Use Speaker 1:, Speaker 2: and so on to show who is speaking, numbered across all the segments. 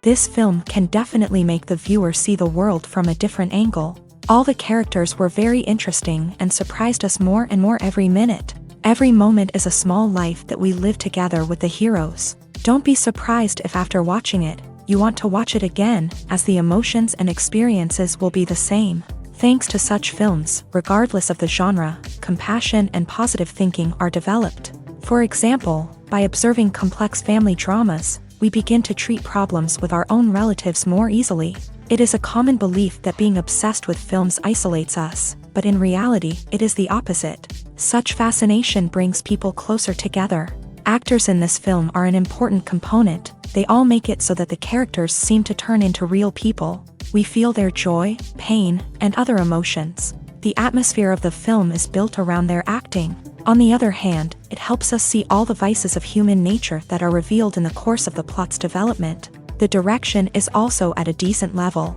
Speaker 1: This film can definitely make the viewer see the world from a different angle. All the characters were very interesting and surprised us more and more every minute. Every moment is a small life that we live together with the heroes. Don't be surprised if after watching it, you want to watch it again, as the emotions and experiences will be the same. Thanks to such films, regardless of the genre, compassion and positive thinking are developed. For example, by observing complex family dramas, we begin to treat problems with our own relatives more easily. It is a common belief that being obsessed with films isolates us, but in reality, it is the opposite. Such fascination brings people closer together. Actors in this film are an important component. They all make it so that the characters seem to turn into real people. We feel their joy, pain, and other emotions. The atmosphere of the film is built around their acting. On the other hand, it helps us see all the vices of human nature that are revealed in the course of the plot's development. The direction is also at a decent level.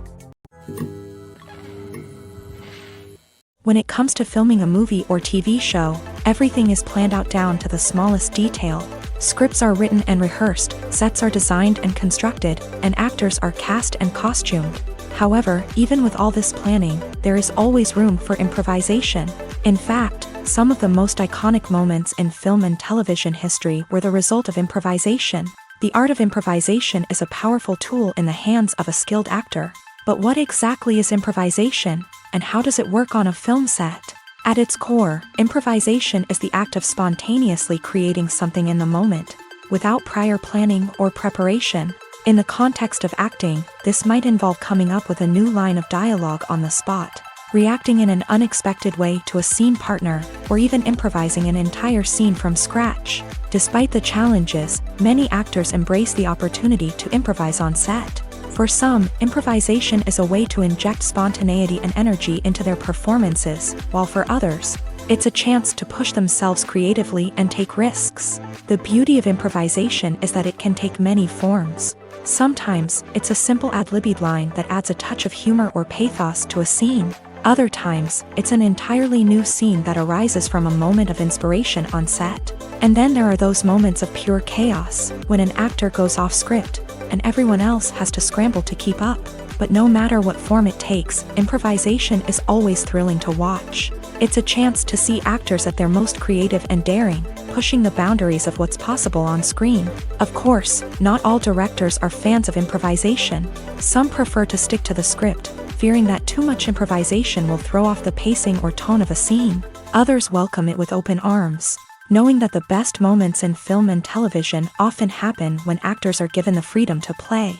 Speaker 1: When it comes to filming a movie or TV show, everything is planned out down to the smallest detail. Scripts are written and rehearsed, sets are designed and constructed, and actors are cast and costumed. However, even with all this planning, there is always room for improvisation. In fact, some of the most iconic moments in film and television history were the result of improvisation. The art of improvisation is a powerful tool in the hands of a skilled actor. But what exactly is improvisation, and how does it work on a film set? At its core, improvisation is the act of spontaneously creating something in the moment, without prior planning or preparation. In the context of acting, this might involve coming up with a new line of dialogue on the spot, reacting in an unexpected way to a scene partner, or even improvising an entire scene from scratch. Despite the challenges, many actors embrace the opportunity to improvise on set. For some, improvisation is a way to inject spontaneity and energy into their performances, while for others, it's a chance to push themselves creatively and take risks. The beauty of improvisation is that it can take many forms. Sometimes, it's a simple ad-libbed line that adds a touch of humor or pathos to a scene. Other times, it's an entirely new scene that arises from a moment of inspiration on set. And then there are those moments of pure chaos, when an actor goes off script, and everyone else has to scramble to keep up. But no matter what form it takes, improvisation is always thrilling to watch. It's a chance to see actors at their most creative and daring, pushing the boundaries of what's possible on screen. Of course, not all directors are fans of improvisation. Some prefer to stick to the script, fearing that too much improvisation will throw off the pacing or tone of a scene. Others welcome it with open arms, knowing that the best moments in film and television often happen when actors are given the freedom to play.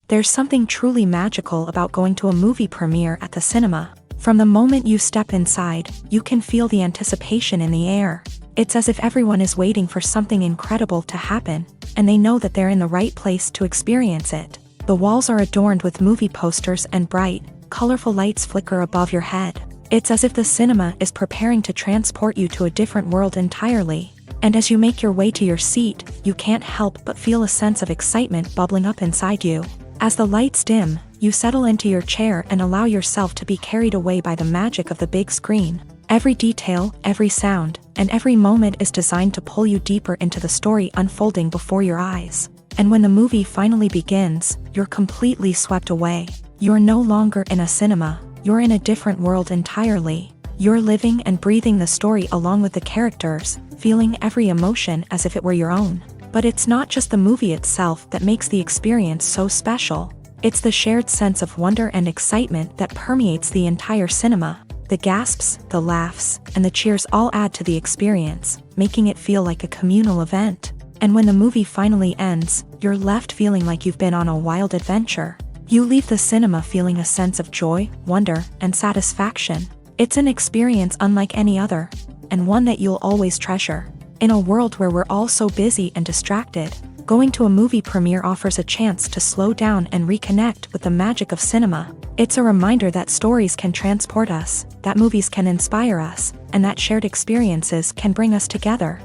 Speaker 1: There's something truly magical about going to a movie premiere at the cinema. From the moment you step inside, you can feel the anticipation in the air. It's as if everyone is waiting for something incredible to happen, and they know that they're in the right place to experience it. The walls are adorned with movie posters and bright, colorful lights flicker above your head. It's as if the cinema is preparing to transport you to a different world entirely. And as you make your way to your seat, you can't help but feel a sense of excitement bubbling up inside you. As the lights dim, you settle into your chair and allow yourself to be carried away by the magic of the big screen. Every detail, every sound, and every moment is designed to pull you deeper into the story unfolding before your eyes. And when the movie finally begins, you're completely swept away. You're no longer in a cinema, you're in a different world entirely. You're living and breathing the story along with the characters, feeling every emotion as if it were your own. But it's not just the movie itself that makes the experience so special. It's the shared sense of wonder and excitement that permeates the entire cinema. The gasps, the laughs, and the cheers all add to the experience, making it feel like a communal event. And when the movie finally ends, you're left feeling like you've been on a wild adventure. You leave the cinema feeling a sense of joy, wonder, and satisfaction. It's an experience unlike any other, and one that you'll always treasure. In a world where we're all so busy and distracted, going to a movie premiere offers a chance to slow down and reconnect with the magic of cinema. It's a reminder that stories can transport us, that movies can inspire us, and that shared experiences can bring us together.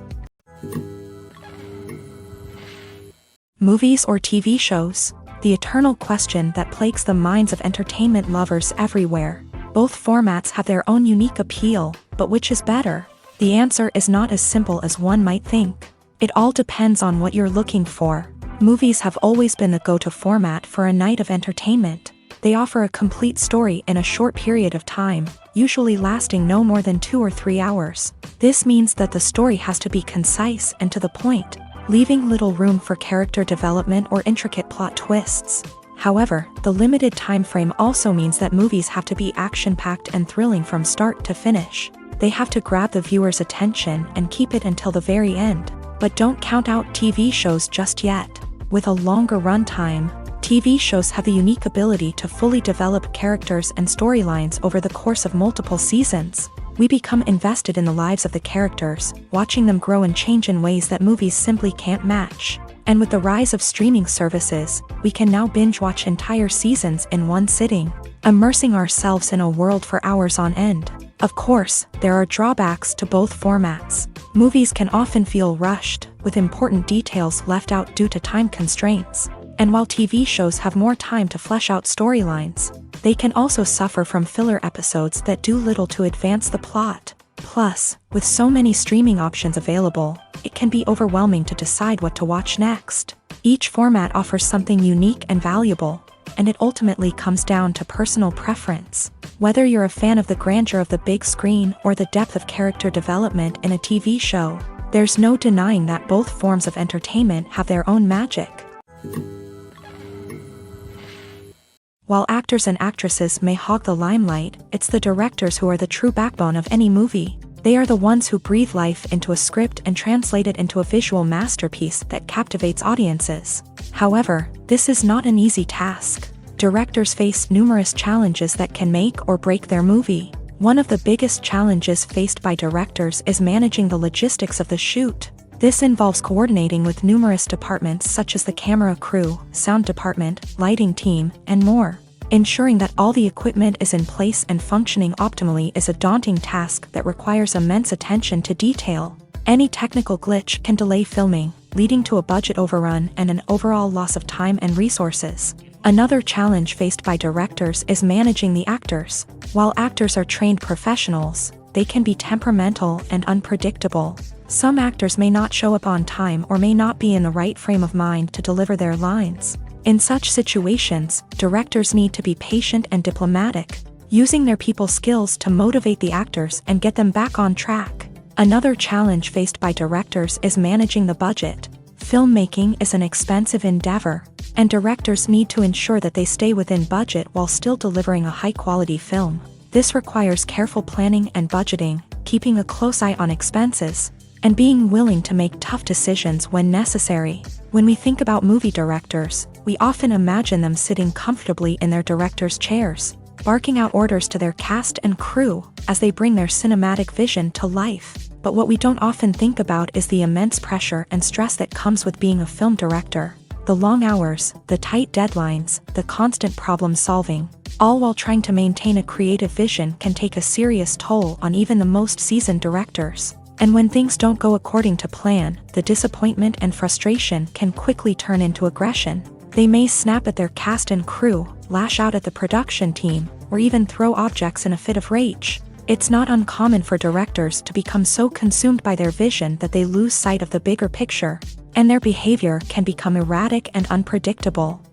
Speaker 1: Movies or TV shows? The eternal question that plagues the minds of entertainment lovers everywhere. Both formats have their own unique appeal, but which is better? The answer is not as simple as one might think. It all depends on what you're looking for. Movies have always been the go-to format for a night of entertainment. They offer a complete story in a short period of time, usually lasting no more than 2 or 3 hours. This means that the story has to be concise and to the point, leaving little room for character development or intricate plot twists. However, the limited time frame also means that movies have to be action-packed and thrilling from start to finish. They have to grab the viewer's attention and keep it until the very end. But don't count out TV shows just yet. With a longer runtime, TV shows have the unique ability to fully develop characters and storylines over the course of multiple seasons. We become invested in the lives of the characters, watching them grow and change in ways that movies simply can't match. And with the rise of streaming services, we can now binge-watch entire seasons in one sitting, immersing ourselves in a world for hours on end. Of course, there are drawbacks to both formats. Movies can often feel rushed, with important details left out due to time constraints. And while TV shows have more time to flesh out storylines, they can also suffer from filler episodes that do little to advance the plot. Plus, with so many streaming options available, it can be overwhelming to decide what to watch next. Each format offers something unique and valuable, and it ultimately comes down to personal preference. Whether you're a fan of the grandeur of the big screen or the depth of character development in a TV show, there's no denying that both forms of entertainment have their own magic. While actors and actresses may hog the limelight, it's the directors who are the true backbone of any movie. They are the ones who breathe life into a script and translate it into a visual masterpiece that captivates audiences. However, this is not an easy task. Directors face numerous challenges that can make or break their movie. One of the biggest challenges faced by directors is managing the logistics of the shoot. This involves coordinating with numerous departments such as the camera crew, sound department, lighting team, and more. Ensuring that all the equipment is in place and functioning optimally is a daunting task that requires immense attention to detail. Any technical glitch can delay filming, leading to a budget overrun and an overall loss of time and resources. Another challenge faced by directors is managing the actors. While actors are trained professionals, they can be temperamental and unpredictable. Some actors may not show up on time or may not be in the right frame of mind to deliver their lines. In such situations, directors need to be patient and diplomatic, using their people skills to motivate the actors and get them back on track. Another challenge faced by directors is managing the budget. Filmmaking is an expensive endeavor, and directors need to ensure that they stay within budget while still delivering a high-quality film. This requires careful planning and budgeting, keeping a close eye on expenses, and being willing to make tough decisions when necessary. When we think about movie directors, we often imagine them sitting comfortably in their director's chairs, barking out orders to their cast and crew as they bring their cinematic vision to life. But what we don't often think about is the immense pressure and stress that comes with being a film director. The long hours, the tight deadlines, the constant problem solving, all while trying to maintain a creative vision can take a serious toll on even the most seasoned directors. And when things don't go according to plan, the disappointment and frustration can quickly turn into aggression. They may snap at their cast and crew, lash out at the production team, or even throw objects in a fit of rage. It's not uncommon for directors to become so consumed by their vision that they lose sight of the bigger picture, and their behavior can become erratic and unpredictable.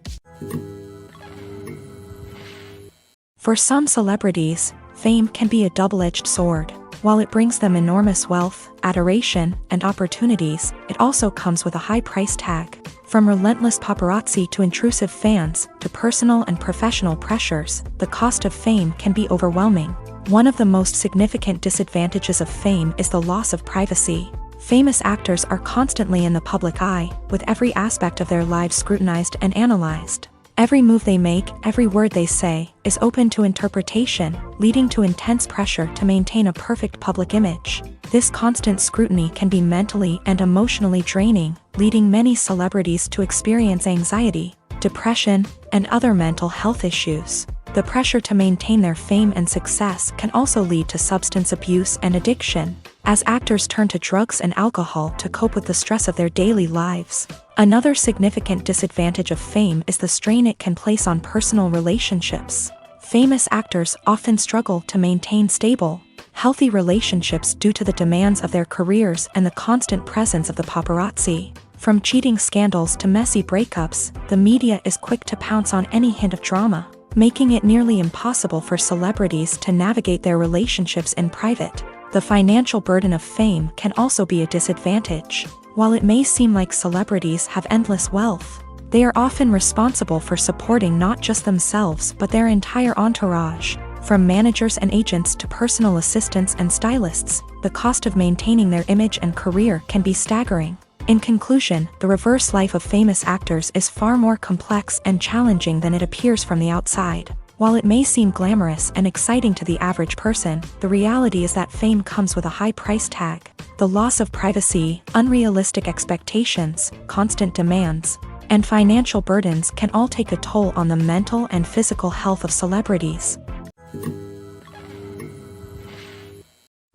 Speaker 1: For some celebrities, fame can be a double-edged sword. While it brings them enormous wealth, adoration, and opportunities, it also comes with a high price tag. From relentless paparazzi to intrusive fans, to personal and professional pressures, the cost of fame can be overwhelming. One of the most significant disadvantages of fame is the loss of privacy. Famous actors are constantly in the public eye, with every aspect of their lives scrutinized and analyzed. Every move they make, every word they say, is open to interpretation, leading to intense pressure to maintain a perfect public image. This constant scrutiny can be mentally and emotionally draining, leading many celebrities to experience anxiety, depression, and other mental health issues. The pressure to maintain their fame and success can also lead to substance abuse and addiction, as actors turn to drugs and alcohol to cope with the stress of their daily lives. Another significant disadvantage of fame is the strain it can place on personal relationships. Famous actors often struggle to maintain stable, healthy relationships due to the demands of their careers and the constant presence of the paparazzi. From cheating scandals to messy breakups, the media is quick to pounce on any hint of drama, making it nearly impossible for celebrities to navigate their relationships in private. The financial burden of fame can also be a disadvantage. While it may seem like celebrities have endless wealth, they are often responsible for supporting not just themselves but their entire entourage. From managers and agents to personal assistants and stylists, the cost of maintaining their image and career can be staggering. In conclusion, the reverse life of famous actors is far more complex and challenging than it appears from the outside. While it may seem glamorous and exciting to the average person, the reality is that fame comes with a high price tag. The loss of privacy, unrealistic expectations, constant demands, and financial burdens can all take a toll on the mental and physical health of celebrities.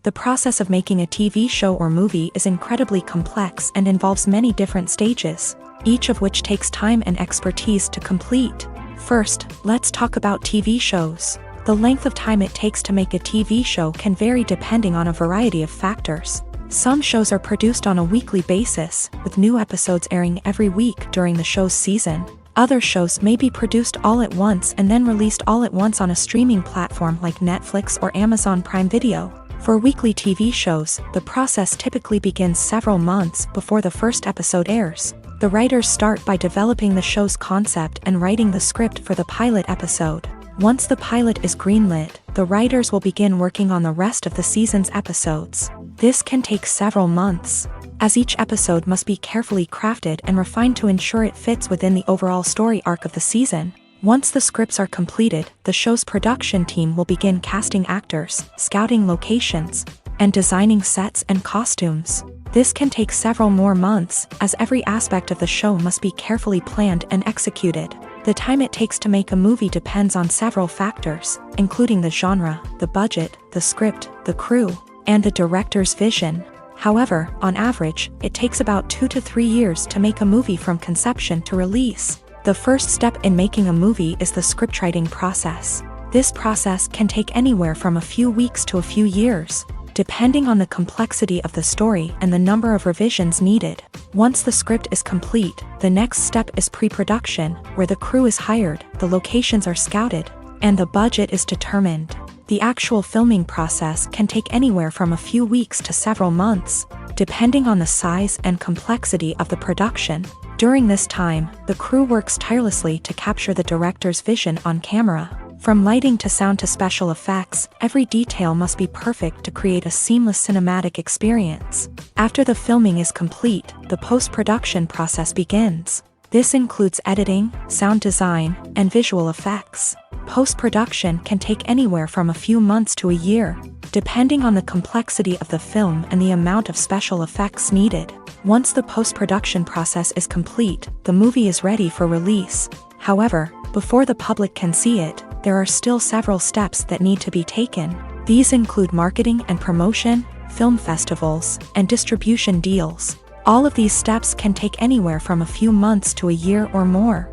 Speaker 1: The process of making a TV show or movie is incredibly complex and involves many different stages, each of which takes time and expertise to complete. First, let's talk about TV shows. The length of time it takes to make a TV show can vary depending on a variety of factors. Some shows are produced on a weekly basis, with new episodes airing every week during the show's season. Other shows may be produced all at once and then released all at once on a streaming platform like Netflix or Amazon Prime Video. For weekly TV shows, the process typically begins several months before the first episode airs. The writers start by developing the show's concept and writing the script for the pilot episode. Once the pilot is greenlit, the writers will begin working on the rest of the season's episodes. This can take several months, as each episode must be carefully crafted and refined to ensure it fits within the overall story arc of the season. Once the scripts are completed, the show's production team will begin casting actors, scouting locations, and designing sets and costumes. This can take several more months, as every aspect of the show must be carefully planned and executed. The time it takes to make a movie depends on several factors, including the genre, the budget, the script, the crew, and the director's vision. However, on average, it takes about 2 to 3 years to make a movie from conception to release. The first step in making a movie is the scriptwriting process. This process can take anywhere from a few weeks to a few years, depending on the complexity of the story and the number of revisions needed. Once the script is complete, the next step is pre-production, where the crew is hired, the locations are scouted, and the budget is determined. The actual filming process can take anywhere from a few weeks to several months, depending on the size and complexity of the production. During this time, the crew works tirelessly to capture the director's vision on camera. From lighting to sound to special effects, every detail must be perfect to create a seamless cinematic experience. After the filming is complete, the post-production process begins. This includes editing, sound design, and visual effects. Post-production can take anywhere from a few months to a year, depending on the complexity of the film and the amount of special effects needed. Once the post-production process is complete, the movie is ready for release. However, before the public can see it, there are still several steps that need to be taken. These include marketing and promotion, film festivals, and distribution deals. All of these steps can take anywhere from a few months to a year or more.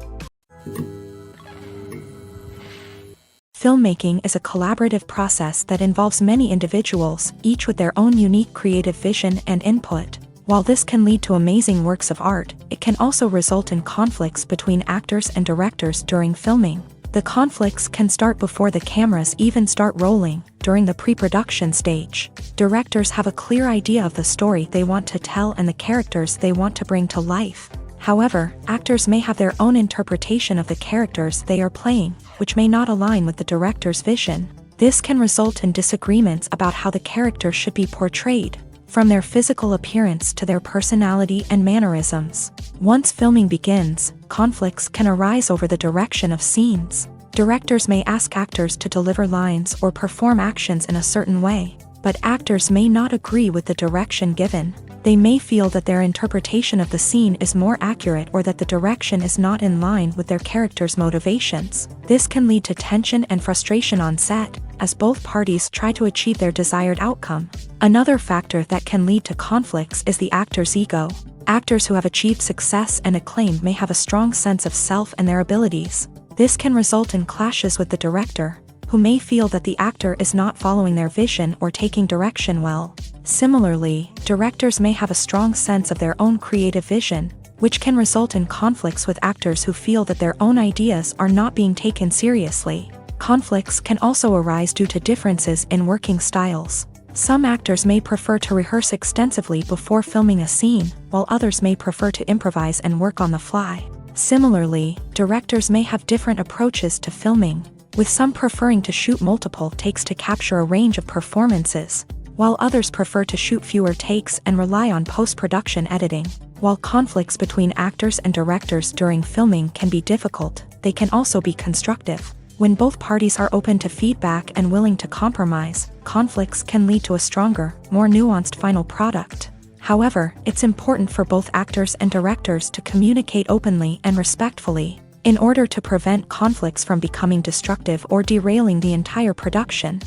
Speaker 1: Filmmaking is a collaborative process that involves many individuals, each with their own unique creative vision and input. While this can lead to amazing works of art, it can also result in conflicts between actors and directors during filming. The conflicts can start before the cameras even start rolling, during the pre-production stage. Directors have a clear idea of the story they want to tell and the characters they want to bring to life. However, actors may have their own interpretation of the characters they are playing, which may not align with the director's vision. This can result in disagreements about how the character should be portrayed, from their physical appearance to their personality and mannerisms. Once filming begins, conflicts can arise over the direction of scenes. Directors may ask actors to deliver lines or perform actions in a certain way, but actors may not agree with the direction given. They may feel that their interpretation of the scene is more accurate or that the direction is not in line with their character's motivations. This can lead to tension and frustration on set, as both parties try to achieve their desired outcome. Another factor that can lead to conflicts is the actor's ego. Actors who have achieved success and acclaim may have a strong sense of self and their abilities. This can result in clashes with the director, who may feel that the actor is not following their vision or taking direction well. Similarly, directors may have a strong sense of their own creative vision, which can result in conflicts with actors who feel that their own ideas are not being taken seriously. Conflicts can also arise due to differences in working styles. Some actors may prefer to rehearse extensively before filming a scene, while others may prefer to improvise and work on the fly. Similarly, directors may have different approaches to filming, with some preferring to shoot multiple takes to capture a range of performances, while others prefer to shoot fewer takes and rely on post-production editing. While conflicts between actors and directors during filming can be difficult, they can also be constructive. When both parties are open to feedback and willing to compromise, conflicts can lead to a stronger, more nuanced final product. However, it's important for both actors and directors to communicate openly and respectfully, in order to prevent conflicts from becoming destructive or derailing the entire production.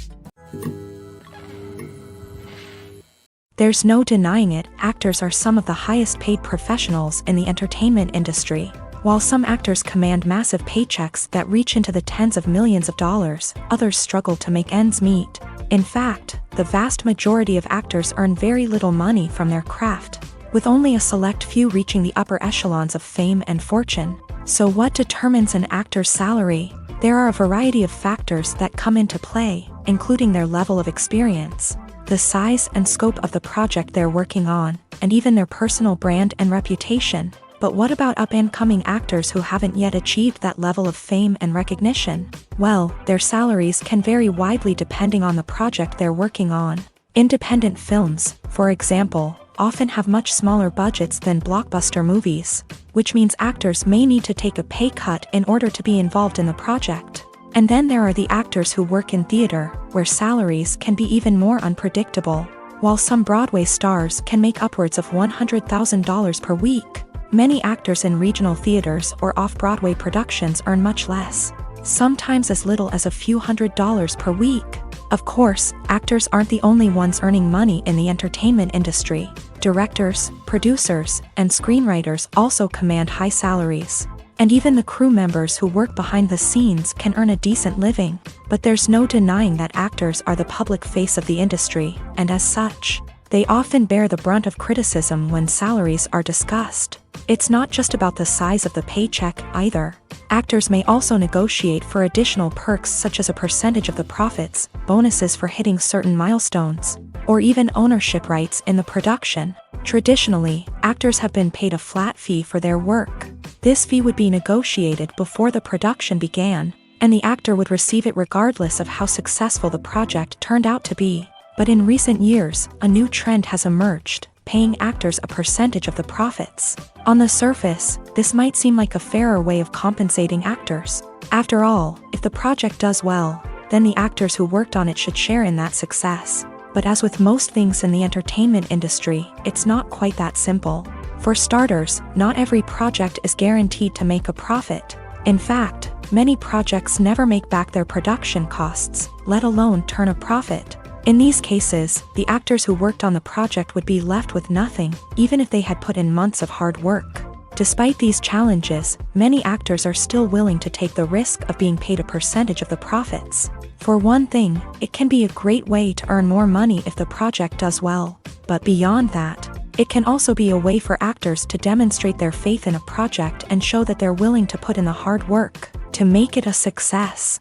Speaker 1: There's no denying it, actors are some of the highest paid professionals in the entertainment industry. While some actors command massive paychecks that reach into the tens of millions of dollars, others struggle to make ends meet. In fact, the vast majority of actors earn very little money from their craft, with only a select few reaching the upper echelons of fame and fortune. So what determines an actor's salary? There are a variety of factors that come into play, including their level of experience, the size and scope of the project they're working on, and even their personal brand and reputation. But what about up-and-coming actors who haven't yet achieved that level of fame and recognition? Well, their salaries can vary widely depending on the project they're working on. Independent films, for example, often have much smaller budgets than blockbuster movies, which means actors may need to take a pay cut in order to be involved in the project. And then there are the actors who work in theater, where salaries can be even more unpredictable. While some Broadway stars can make upwards of $100,000 per week, many actors in regional theaters or off-Broadway productions earn much less, sometimes as little as a few $100s per week. Of course, actors aren't the only ones earning money in the entertainment industry. Directors, producers, and screenwriters also command high salaries. And even the crew members who work behind the scenes can earn a decent living. But there's no denying that actors are the public face of the industry, and as such, they often bear the brunt of criticism when salaries are discussed. It's not just about the size of the paycheck either. Actors may also negotiate for additional perks such as a percentage of the profits, bonuses for hitting certain milestones, or even ownership rights in the production. Traditionally, actors have been paid a flat fee for their work. This fee would be negotiated before the production began, and the actor would receive it regardless of how successful the project turned out to be. But in recent years, a new trend has emerged, paying actors a percentage of the profits. On the surface, this might seem like a fairer way of compensating actors. After all, if the project does well, then the actors who worked on it should share in that success. But as with most things in the entertainment industry, it's not quite that simple. For starters, not every project is guaranteed to make a profit. In fact, many projects never make back their production costs, let alone turn a profit. In these cases, the actors who worked on the project would be left with nothing, even if they had put in months of hard work. Despite these challenges, many actors are still willing to take the risk of being paid a percentage of the profits. For one thing, it can be a great way to earn more money if the project does well. But beyond that, it can also be a way for actors to demonstrate their faith in a project and show that they're willing to put in the hard work to make it a success.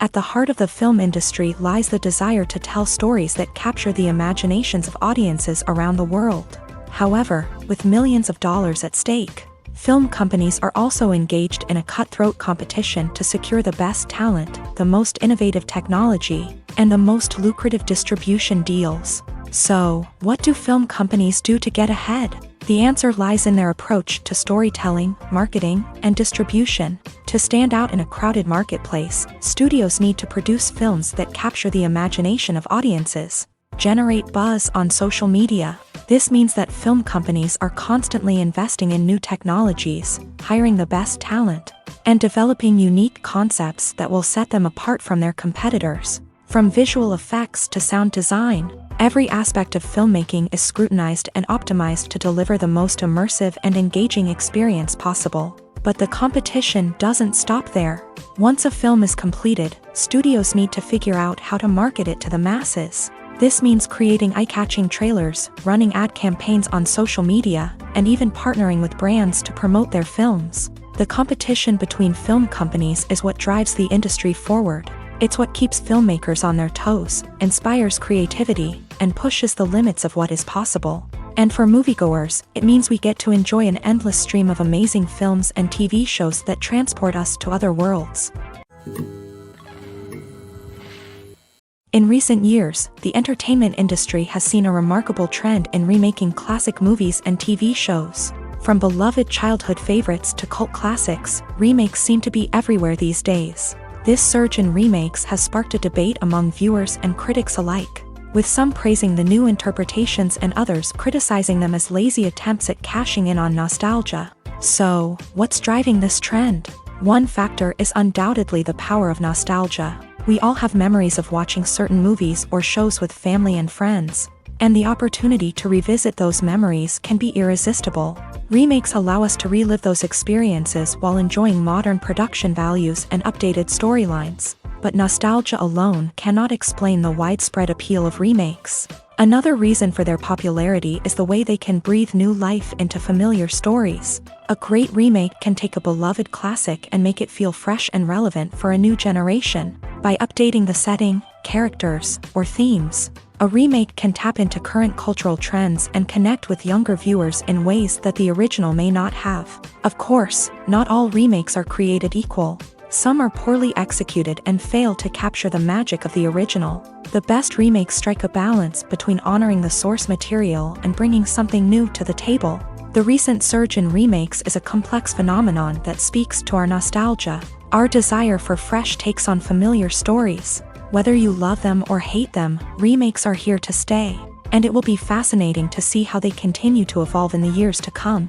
Speaker 1: At the heart of the film industry lies the desire to tell stories that capture the imaginations of audiences around the world. However, with millions of dollars at stake, film companies are also engaged in a cutthroat competition to secure the best talent, the most innovative technology, and the most lucrative distribution deals. So, what do film companies do to get ahead? The answer lies in their approach to storytelling, marketing, and distribution. To stand out in a crowded marketplace, studios need to produce films that capture the imagination of audiences, generate buzz on social media. This means that film companies are constantly investing in new technologies, hiring the best talent, and developing unique concepts that will set them apart from their competitors. From visual effects to sound design, every aspect of filmmaking is scrutinized and optimized to deliver the most immersive and engaging experience possible. But the competition doesn't stop there. Once a film is completed, studios need to figure out how to market it to the masses. This means creating eye-catching trailers, running ad campaigns on social media, and even partnering with brands to promote their films. The competition between film companies is what drives the industry forward. It's what keeps filmmakers on their toes, inspires creativity, and pushes the limits of what is possible. And for moviegoers, it means we get to enjoy an endless stream of amazing films and TV shows that transport us to other worlds. In recent years, the entertainment industry has seen a remarkable trend in remaking classic movies and TV shows. From beloved childhood favorites to cult classics, remakes seem to be everywhere these days. This surge in remakes has sparked a debate among viewers and critics alike, with some praising the new interpretations and others criticizing them as lazy attempts at cashing in on nostalgia. So, what's driving this trend? One factor is undoubtedly the power of nostalgia. We all have memories of watching certain movies or shows with family and friends, and the opportunity to revisit those memories can be irresistible. Remakes allow us to relive those experiences while enjoying modern production values and updated storylines. But nostalgia alone cannot explain the widespread appeal of remakes. Another reason for their popularity is the way they can breathe new life into familiar stories. A great remake can take a beloved classic and make it feel fresh and relevant for a new generation. By updating the setting, characters, or themes, a remake can tap into current cultural trends and connect with younger viewers in ways that the original may not have. Of course, not all remakes are created equal. Some are poorly executed and fail to capture the magic of the original. The best remakes strike a balance between honoring the source material and bringing something new to the table. The recent surge in remakes is a complex phenomenon that speaks to our nostalgia, our desire for fresh takes on familiar stories. Whether you love them or hate them, remakes are here to stay, and it will be fascinating to see how they continue to evolve in the years to come.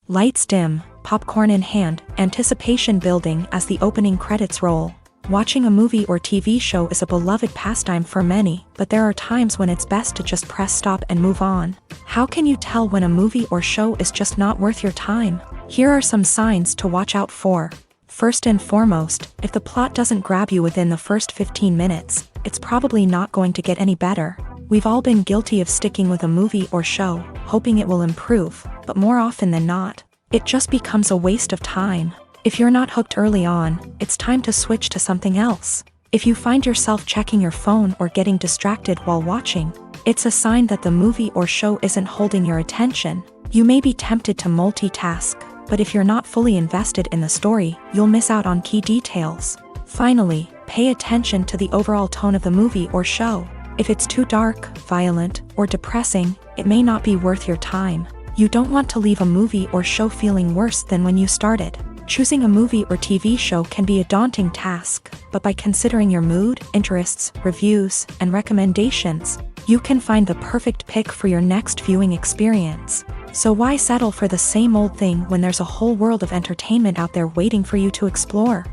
Speaker 1: Lights dim, popcorn in hand, anticipation building as the opening credits roll. Watching a movie or TV show is a beloved pastime for many, but there are times when it's best to just press stop and move on. How can you tell when a movie or show is just not worth your time? Here are some signs to watch out for. First and foremost, if the plot doesn't grab you within the first 15 minutes, it's probably not going to get any better. We've all been guilty of sticking with a movie or show, hoping it will improve, but more often than not, it just becomes a waste of time. If you're not hooked early on, it's time to switch to something else. If you find yourself checking your phone or getting distracted while watching, it's a sign that the movie or show isn't holding your attention. You may be tempted to multitask, but if you're not fully invested in the story, you'll miss out on key details. Finally, pay attention to the overall tone of the movie or show. If it's too dark, violent, or depressing, it may not be worth your time. You don't want to leave a movie or show feeling worse than when you started. Choosing a movie or TV show can be a daunting task, but by considering your mood, interests, reviews, and recommendations, you can find the perfect pick for your next viewing experience. So why settle for the same old thing when there's a whole world of entertainment out there waiting for you to explore?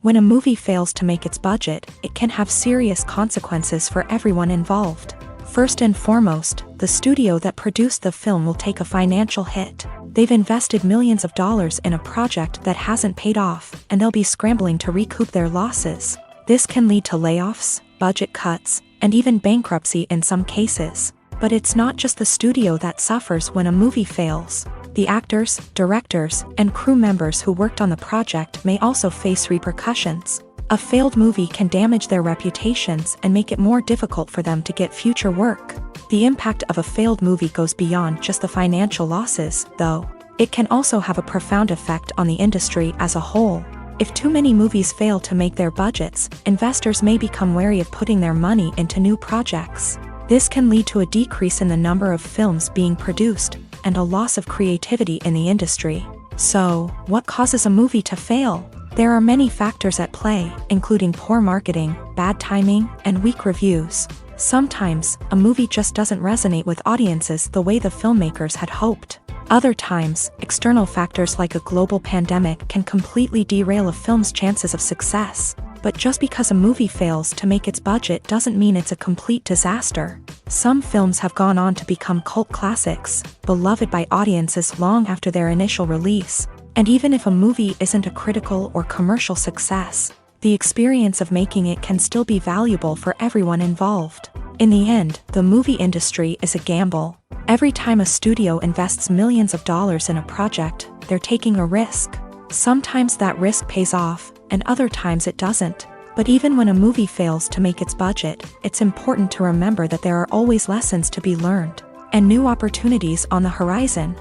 Speaker 1: When a movie fails to make its budget, it can have serious consequences for everyone involved. First and foremost, the studio that produced the film will take a financial hit. They've invested millions of dollars in a project that hasn't paid off, and they'll be scrambling to recoup their losses. This can lead to layoffs, budget cuts, and even bankruptcy in some cases. But it's not just the studio that suffers when a movie fails. The actors, directors, and crew members who worked on the project may also face repercussions. A failed movie can damage their reputations and make it more difficult for them to get future work. The impact of a failed movie goes beyond just the financial losses, though. It can also have a profound effect on the industry as a whole. If too many movies fail to make their budgets, investors may become wary of putting their money into new projects. This can lead to a decrease in the number of films being produced, and a loss of creativity in the industry. So, what causes a movie to fail? There are many factors at play, including poor marketing, bad timing, and weak reviews. Sometimes, a movie just doesn't resonate with audiences the way the filmmakers had hoped. Other times, external factors like a global pandemic can completely derail a film's chances of success. But just because a movie fails to make its budget doesn't mean it's a complete disaster. Some films have gone on to become cult classics, beloved by audiences long after their initial release. And even if a movie isn't a critical or commercial success, the experience of making it can still be valuable for everyone involved. In the end, the movie industry is a gamble. Every time a studio invests millions of dollars in a project, they're taking a risk. Sometimes that risk pays off, and other times it doesn't. But even when a movie fails to make its budget, it's important to remember that there are always lessons to be learned, and new opportunities on the horizon.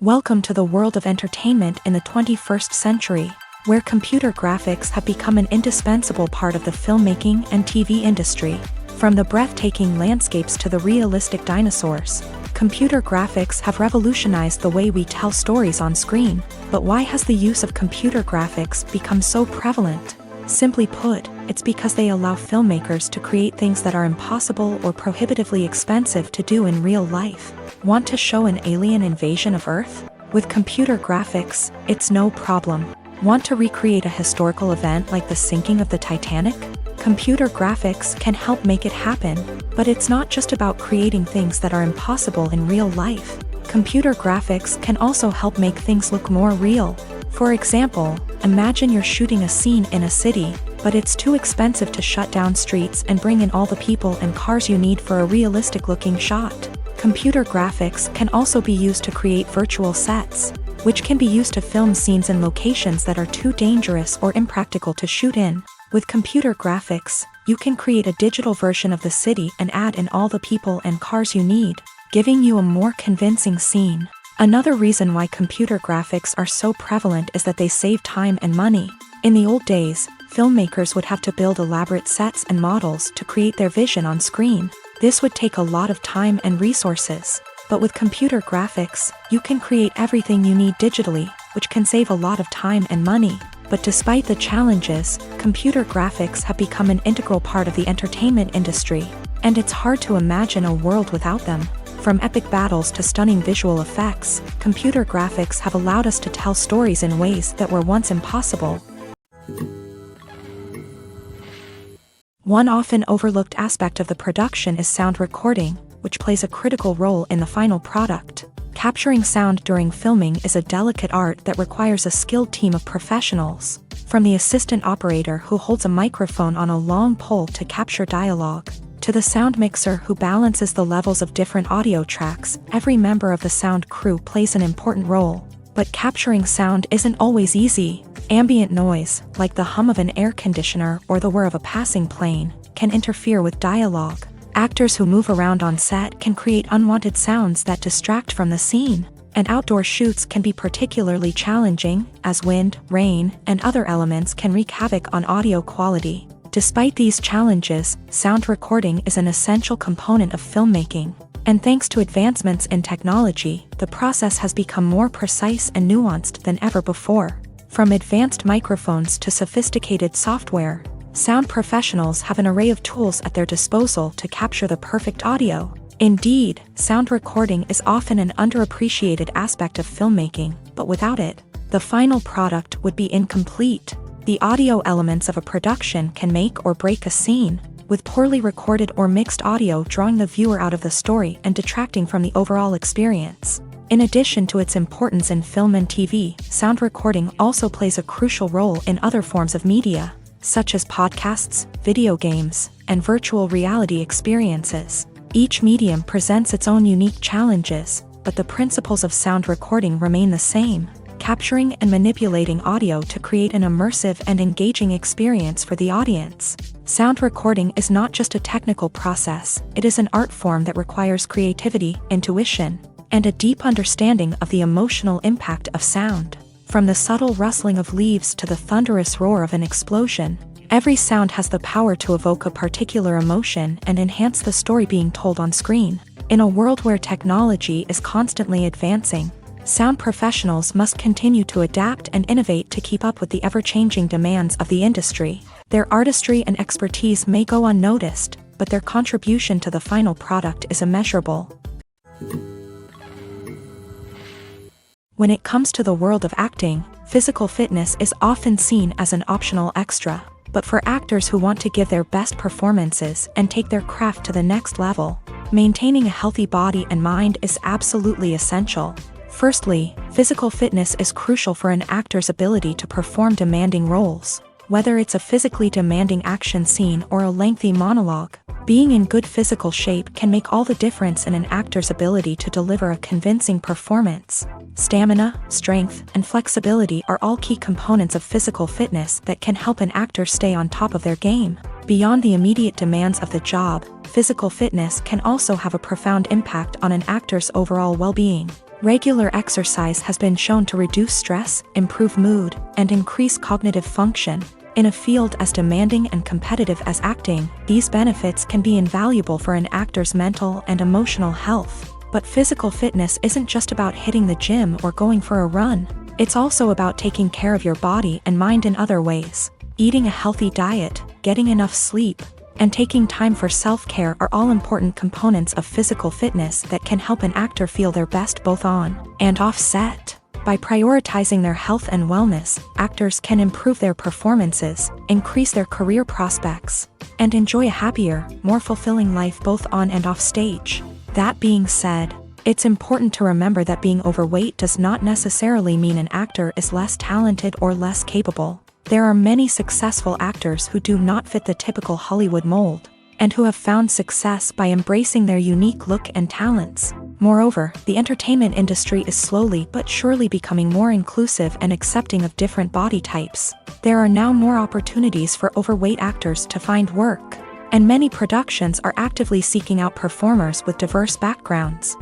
Speaker 1: Welcome to the world of entertainment in the 21st century, where computer graphics have become an indispensable part of the filmmaking and TV industry. From the breathtaking landscapes to the realistic dinosaurs, computer graphics have revolutionized the way we tell stories on screen. But why has the use of computer graphics become so prevalent? Simply put, it's because they allow filmmakers to create things that are impossible or prohibitively expensive to do in real life. Want to show an alien invasion of Earth? With computer graphics, it's no problem. Want to recreate a historical event like the sinking of the Titanic? Computer graphics can help make it happen. But it's not just about creating things that are impossible in real life. Computer graphics can also help make things look more real. For example, imagine you're shooting a scene in a city, but it's too expensive to shut down streets and bring in all the people and cars you need for a realistic-looking shot. Computer graphics can also be used to create virtual sets, which can be used to film scenes in locations that are too dangerous or impractical to shoot in. With computer graphics, you can create a digital version of the city and add in all the people and cars you need, giving you a more convincing scene. Another reason why computer graphics are so prevalent is that they save time and money. In the old days, filmmakers would have to build elaborate sets and models to create their vision on screen. This would take a lot of time and resources. But with computer graphics, you can create everything you need digitally, which can save a lot of time and money. But despite the challenges, computer graphics have become an integral part of the entertainment industry, and it's hard to imagine a world without them. From epic battles to stunning visual effects, computer graphics have allowed us to tell stories in ways that were once impossible. One often overlooked aspect of the production is sound recording, which plays a critical role in the final product. Capturing sound during filming is a delicate art that requires a skilled team of professionals. From the assistant operator who holds a microphone on a long pole to capture dialogue, to the sound mixer who balances the levels of different audio tracks, every member of the sound crew plays an important role. But capturing sound isn't always easy. Ambient noise, like the hum of an air conditioner or the whir of a passing plane, can interfere with dialogue. Actors who move around on set can create unwanted sounds that distract from the scene. And outdoor shoots can be particularly challenging, as wind, rain, and other elements can wreak havoc on audio quality. Despite these challenges, sound recording is an essential component of filmmaking. And thanks to advancements in technology, the process has become more precise and nuanced than ever before. From advanced microphones to sophisticated software, sound professionals have an array of tools at their disposal to capture the perfect audio. Indeed, sound recording is often an underappreciated aspect of filmmaking, but without it, the final product would be incomplete. The audio elements of a production can make or break a scene, with poorly recorded or mixed audio drawing the viewer out of the story and detracting from the overall experience. In addition to its importance in film and TV, sound recording also plays a crucial role in other forms of media, such as podcasts, video games, and virtual reality experiences. Each medium presents its own unique challenges, but the principles of sound recording remain the same: capturing and manipulating audio to create an immersive and engaging experience for the audience. Sound recording is not just a technical process, it is an art form that requires creativity, intuition, and a deep understanding of the emotional impact of sound. From the subtle rustling of leaves to the thunderous roar of an explosion, every sound has the power to evoke a particular emotion and enhance the story being told on screen. In a world where technology is constantly advancing, sound professionals must continue to adapt and innovate to keep up with the ever-changing demands of the industry. Their artistry and expertise may go unnoticed, but their contribution to the final product is immeasurable. When it comes to the world of acting, physical fitness is often seen as an optional extra. But for actors who want to give their best performances and take their craft to the next level, maintaining a healthy body and mind is absolutely essential. Firstly, physical fitness is crucial for an actor's ability to perform demanding roles. Whether it's a physically demanding action scene or a lengthy monologue, being in good physical shape can make all the difference in an actor's ability to deliver a convincing performance. Stamina, strength, and flexibility are all key components of physical fitness that can help an actor stay on top of their game. Beyond the immediate demands of the job, physical fitness can also have a profound impact on an actor's overall well-being. Regular exercise has been shown to reduce stress, improve mood, and increase cognitive function. In a field as demanding and competitive as acting, these benefits can be invaluable for an actor's mental and emotional health. But physical fitness isn't just about hitting the gym or going for a run. It's also about taking care of your body and mind in other ways. Eating a healthy diet, getting enough sleep, and taking time for self-care are all important components of physical fitness that can help an actor feel their best both on and off set. By prioritizing their health and wellness, actors can improve their performances, increase their career prospects, and enjoy a happier, more fulfilling life both on and off stage. That being said, it's important to remember that being overweight does not necessarily mean an actor is less talented or less capable. There are many successful actors who do not fit the typical Hollywood mold, and who have found success by embracing their unique look and talents. Moreover, the entertainment industry is slowly but surely becoming more inclusive and accepting of different body types. There are now more opportunities for overweight actors to find work, and many productions are actively seeking out performers with diverse backgrounds.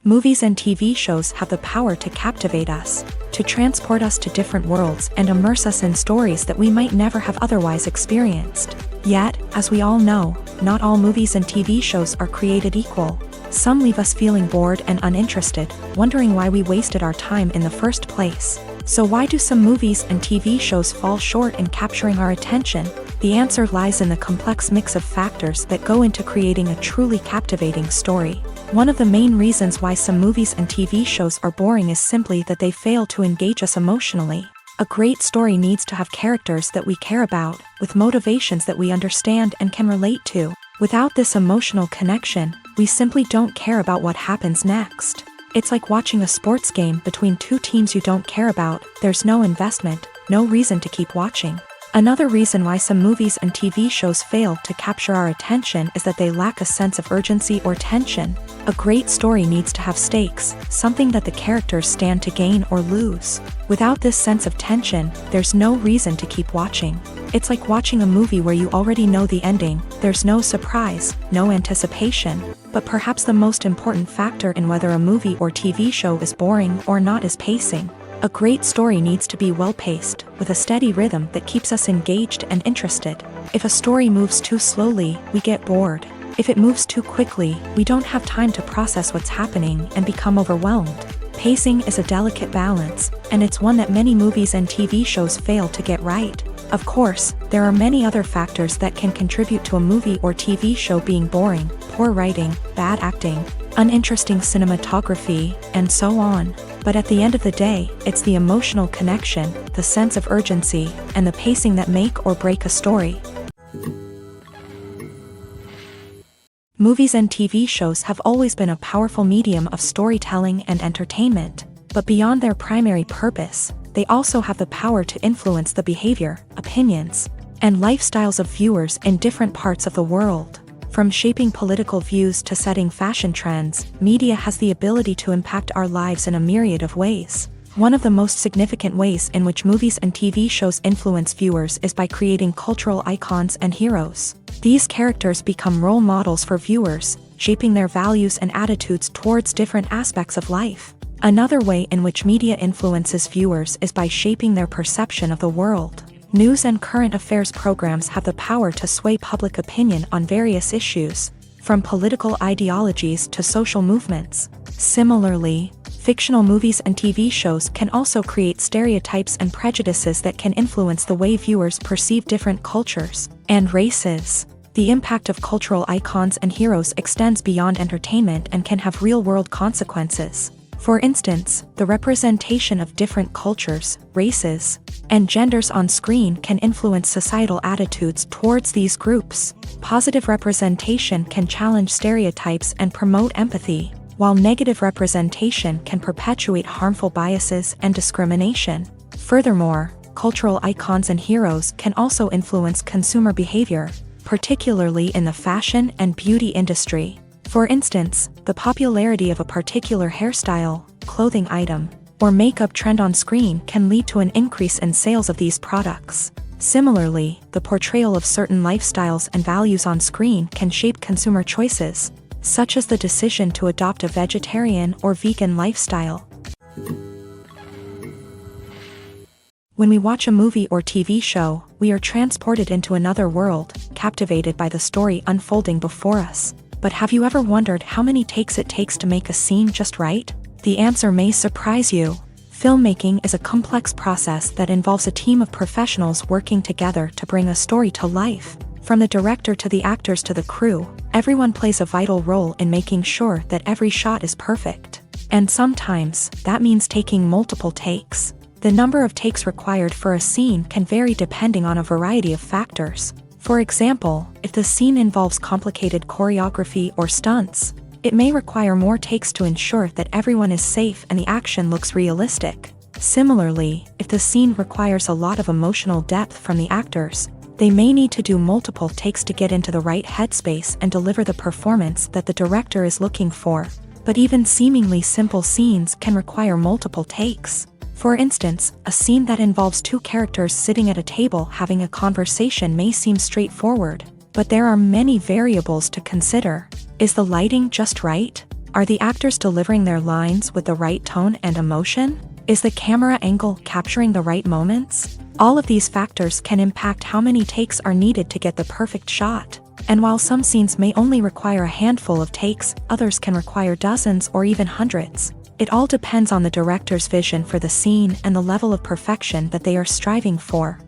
Speaker 1: Movies and TV shows have the power to captivate us, to transport us to different worlds and immerse us in stories that we might never have otherwise experienced. Yet, as we all know, not all movies and TV shows are created equal. Some leave us feeling bored and uninterested, wondering why we wasted our time in the first place. So why do some movies and TV shows fall short in capturing our attention? The answer lies in the complex mix of factors that go into creating a truly captivating story. One of the main reasons why some movies and TV shows are boring is simply that they fail to engage us emotionally. A great story needs to have characters that we care about, with motivations that we understand and can relate to. Without this emotional connection, we simply don't care about what happens next. It's like watching a sports game between two teams you don't care about. There's no investment, no reason to keep watching. Another reason why some movies and TV shows fail to capture our attention is that they lack a sense of urgency or tension. A great story needs to have stakes, something that the characters stand to gain or lose. Without this sense of tension, there's no reason to keep watching. It's like watching a movie where you already know the ending. There's no surprise, no anticipation. But perhaps the most important factor in whether a movie or TV show is boring or not is pacing. A great story needs to be well-paced, with a steady rhythm that keeps us engaged and interested. If a story moves too slowly, we get bored. If it moves too quickly, we don't have time to process what's happening and become overwhelmed. Pacing is a delicate balance, and it's one that many movies and TV shows fail to get right. Of course, there are many other factors that can contribute to a movie or TV show being boring: poor writing, bad acting, uninteresting cinematography, and so on. But at the end of the day, it's the emotional connection, the sense of urgency, and the pacing that make or break a story. Movies and TV shows have always been a powerful medium of storytelling and entertainment, but beyond their primary purpose, they also have the power to influence the behavior, opinions, and lifestyles of viewers in different parts of the world. From shaping political views to setting fashion trends, media has the ability to impact our lives in a myriad of ways. One of the most significant ways in which movies and TV shows influence viewers is by creating cultural icons and heroes. These characters become role models for viewers, shaping their values and attitudes towards different aspects of life. Another way in which media influences viewers is by shaping their perception of the world. News and current affairs programs have the power to sway public opinion on various issues, from political ideologies to social movements. Similarly, fictional movies and TV shows can also create stereotypes and prejudices that can influence the way viewers perceive different cultures and races. The impact of cultural icons and heroes extends beyond entertainment and can have real-world consequences. For instance, the representation of different cultures, races, and genders on screen can influence societal attitudes towards these groups. Positive representation can challenge stereotypes and promote empathy, while negative representation can perpetuate harmful biases and discrimination. Furthermore, cultural icons and heroes can also influence consumer behavior, particularly in the fashion and beauty industry. For instance, the popularity of a particular hairstyle, clothing item, or makeup trend on screen can lead to an increase in sales of these products. Similarly, the portrayal of certain lifestyles and values on screen can shape consumer choices, such as the decision to adopt a vegetarian or vegan lifestyle. When we watch a movie or TV show, we are transported into another world, captivated by the story unfolding before us. But have you ever wondered how many takes it takes to make a scene just right? The answer may surprise you. Filmmaking is a complex process that involves a team of professionals working together to bring a story to life. From the director to the actors to the crew, everyone plays a vital role in making sure that every shot is perfect. And sometimes, that means taking multiple takes. The number of takes required for a scene can vary depending on a variety of factors. For example, if the scene involves complicated choreography or stunts, it may require more takes to ensure that everyone is safe and the action looks realistic. Similarly, if the scene requires a lot of emotional depth from the actors, they may need to do multiple takes to get into the right headspace and deliver the performance that the director is looking for. But even seemingly simple scenes can require multiple takes. For instance, a scene that involves two characters sitting at a table having a conversation may seem straightforward, but there are many variables to consider. Is the lighting just right? Are the actors delivering their lines with the right tone and emotion? Is the camera angle capturing the right moments? All of these factors can impact how many takes are needed to get the perfect shot. And while some scenes may only require a handful of takes, others can require dozens or even hundreds. It all depends on the director's vision for the scene and the level of perfection that they are striving for.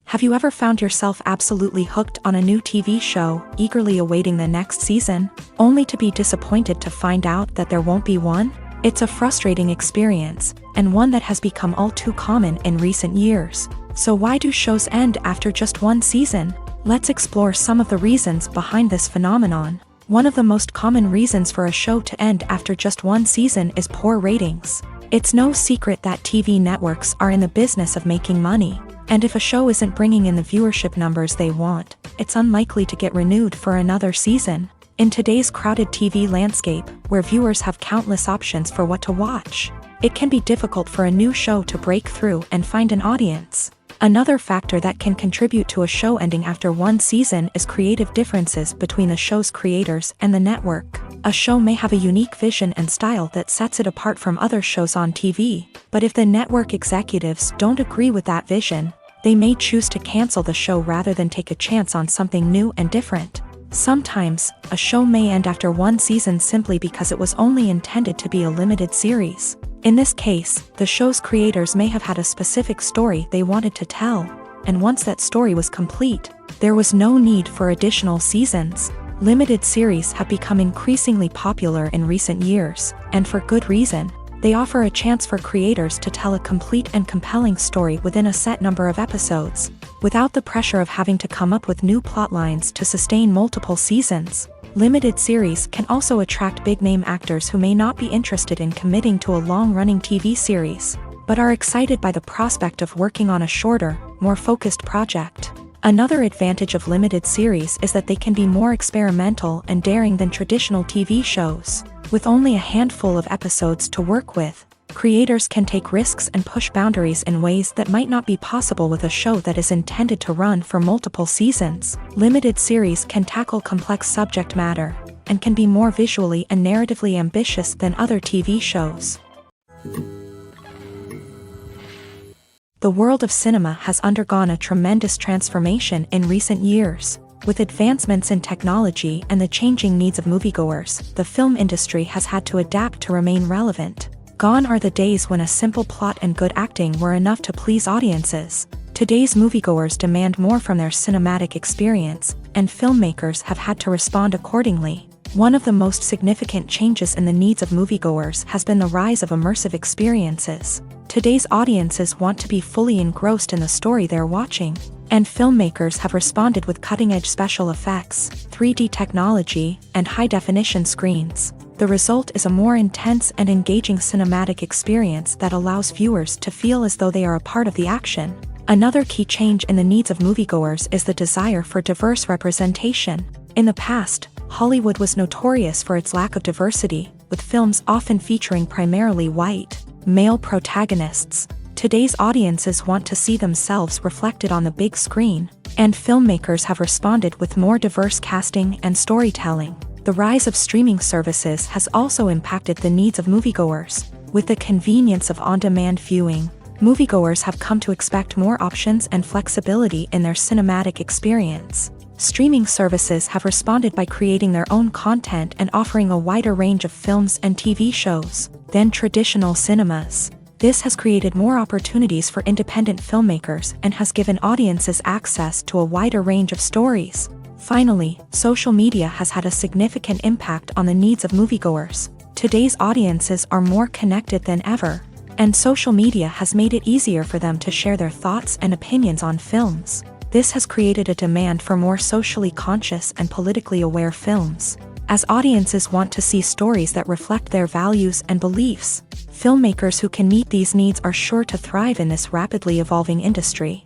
Speaker 1: Have you ever found yourself absolutely hooked on a new TV show, eagerly awaiting the next season, only to be disappointed to find out that there won't be one? It's a frustrating experience, and one that has become all too common in recent years. So why do shows end after just one season? Let's explore some of the reasons behind this phenomenon. One of the most common reasons for a show to end after just one season is poor ratings. It's no secret that TV networks are in the business of making money, and if a show isn't bringing in the viewership numbers they want, it's unlikely to get renewed for another season. In today's crowded TV landscape, where viewers have countless options for what to watch, it can be difficult for a new show to break through and find an audience. Another factor that can contribute to a show ending after one season is creative differences between the show's creators and the network. A show may have a unique vision and style that sets it apart from other shows on TV, but if the network executives don't agree with that vision, they may choose to cancel the show rather than take a chance on something new and different. Sometimes, a show may end after one season simply because it was only intended to be a limited series. In this case, the show's creators may have had a specific story they wanted to tell, and once that story was complete, there was no need for additional seasons. Limited series have become increasingly popular in recent years, and for good reason. They offer a chance for creators to tell a complete and compelling story within a set number of episodes, without the pressure of having to come up with new plotlines to sustain multiple seasons. Limited series can also attract big-name actors who may not be interested in committing to a long-running TV series, but are excited by the prospect of working on a shorter, more focused project. Another advantage of limited series is that they can be more experimental and daring than traditional TV shows. With only a handful of episodes to work with, creators can take risks and push boundaries in ways that might not be possible with a show that is intended to run for multiple seasons. Limited series can tackle complex subject matter, and can be more visually and narratively ambitious than other TV shows. The world of cinema has undergone a tremendous transformation in recent years. With advancements in technology and the changing needs of moviegoers, the film industry has had to adapt to remain relevant. Gone are the days when a simple plot and good acting were enough to please audiences. Today's moviegoers demand more from their cinematic experience, and filmmakers have had to respond accordingly. One of the most significant changes in the needs of moviegoers has been the rise of immersive experiences. Today's audiences want to be fully engrossed in the story they're watching, and filmmakers have responded with cutting-edge special effects, 3D technology, and high-definition screens. The result is a more intense and engaging cinematic experience that allows viewers to feel as though they are a part of the action. Another key change in the needs of moviegoers is the desire for diverse representation. In the past, Hollywood was notorious for its lack of diversity, with films often featuring primarily white, male protagonists. Today's audiences want to see themselves reflected on the big screen, and filmmakers have responded with more diverse casting and storytelling. The rise of streaming services has also impacted the needs of moviegoers. With the convenience of on-demand viewing, moviegoers have come to expect more options and flexibility in their cinematic experience. Streaming services have responded by creating their own content and offering a wider range of films and TV shows than traditional cinemas. This has created more opportunities for independent filmmakers and has given audiences access to a wider range of stories. Finally, social media has had a significant impact on the needs of moviegoers. Today's audiences are more connected than ever, and social media has made it easier for them to share their thoughts and opinions on films. This has created a demand for more socially conscious and politically aware films. As audiences want to see stories that reflect their values and beliefs, filmmakers who can meet these needs are sure to thrive in this rapidly evolving industry.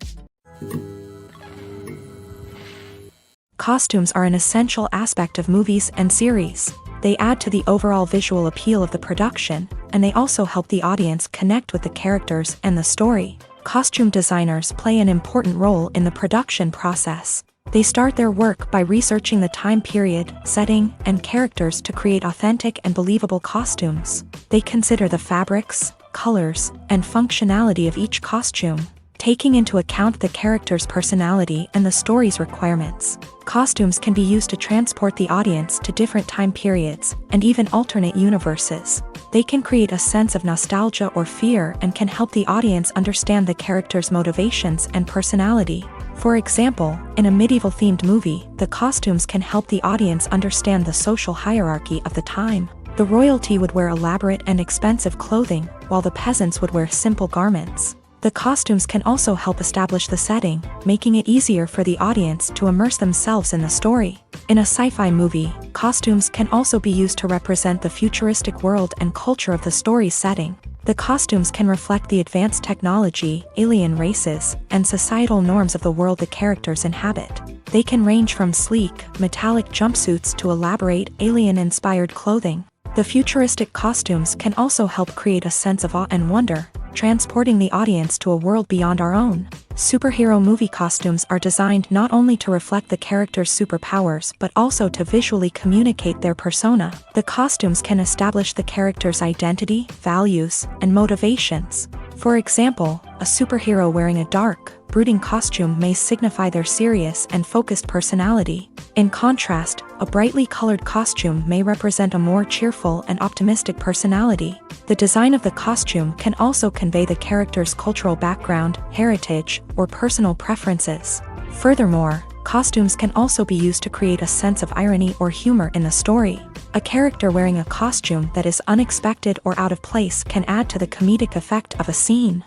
Speaker 1: Costumes are an essential aspect of movies and series. They add to the overall visual appeal of the production, and they also help the audience connect with the characters and the story. Costume designers play an important role in the production process. They start their work by researching the time period, setting, and characters to create authentic and believable costumes. They consider the fabrics, colors, and functionality of each costume, taking into account the character's personality and the story's requirements. Costumes can be used to transport the audience to different time periods and even alternate universes. They can create a sense of nostalgia or fear and can help the audience understand the character's motivations and personality. For example, in a medieval-themed movie, the costumes can help the audience understand the social hierarchy of the time. The royalty would wear elaborate and expensive clothing, while the peasants would wear simple garments. The costumes can also help establish the setting, making it easier for the audience to immerse themselves in the story. In a sci-fi movie, costumes can also be used to represent the futuristic world and culture of the story's setting. The costumes can reflect the advanced technology, alien races, and societal norms of the world the characters inhabit. They can range from sleek, metallic jumpsuits to elaborate, alien-inspired clothing. The futuristic costumes can also help create a sense of awe and wonder, transporting the audience to a world beyond our own. Superhero movie costumes are designed not only to reflect the character's superpowers but also to visually communicate their persona. The costumes can establish the character's identity, values, and motivations. For example, a superhero wearing a dark, brooding costume may signify their serious and focused personality. In contrast, a brightly colored costume may represent a more cheerful and optimistic personality. The design of the costume can also convey the character's cultural background, heritage, or personal preferences. Furthermore, costumes can also be used to create a sense of irony or humor in the story. A character wearing a costume that is unexpected or out of place can add to the comedic effect of a scene.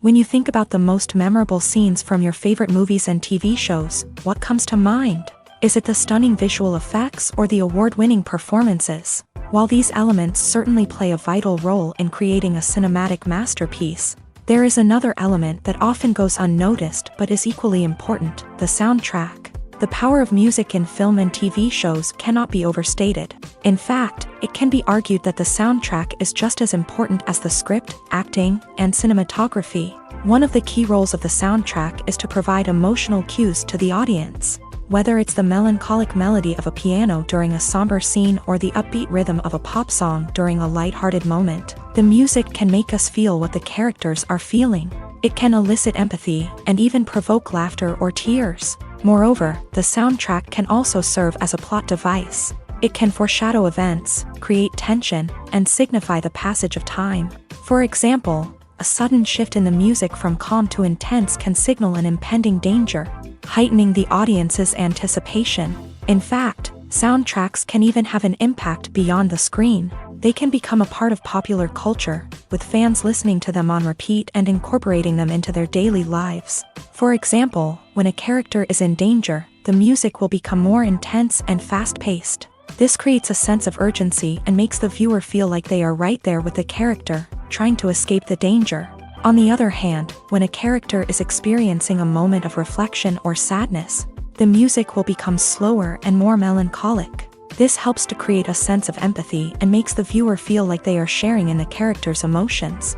Speaker 1: When you think about the most memorable scenes from your favorite movies and TV shows, what comes to mind? Is it the stunning visual effects or the award-winning performances? While these elements certainly play a vital role in creating a cinematic masterpiece, there is another element that often goes unnoticed but is equally important: the soundtrack. The power of music in film and TV shows cannot be overstated. In fact, it can be argued that the soundtrack is just as important as the script, acting, and cinematography. One of the key roles of the soundtrack is to provide emotional cues to the audience. Whether it's the melancholic melody of a piano during a somber scene or the upbeat rhythm of a pop song during a lighthearted moment, the music can make us feel what the characters are feeling. It can elicit empathy and even provoke laughter or tears. Moreover, the soundtrack can also serve as a plot device. It can foreshadow events, create tension, and signify the passage of time. For example, a sudden shift in the music from calm to intense can signal an impending danger, heightening the audience's anticipation. In fact, soundtracks can even have an impact beyond the screen. They can become a part of popular culture, with fans listening to them on repeat and incorporating them into their daily lives. For example, when a character is in danger, the music will become more intense and fast-paced. This creates a sense of urgency and makes the viewer feel like they are right there with the character, trying to escape the danger. On the other hand, when a character is experiencing a moment of reflection or sadness, the music will become slower and more melancholic. This helps to create a sense of empathy and makes the viewer feel like they are sharing in the character's emotions.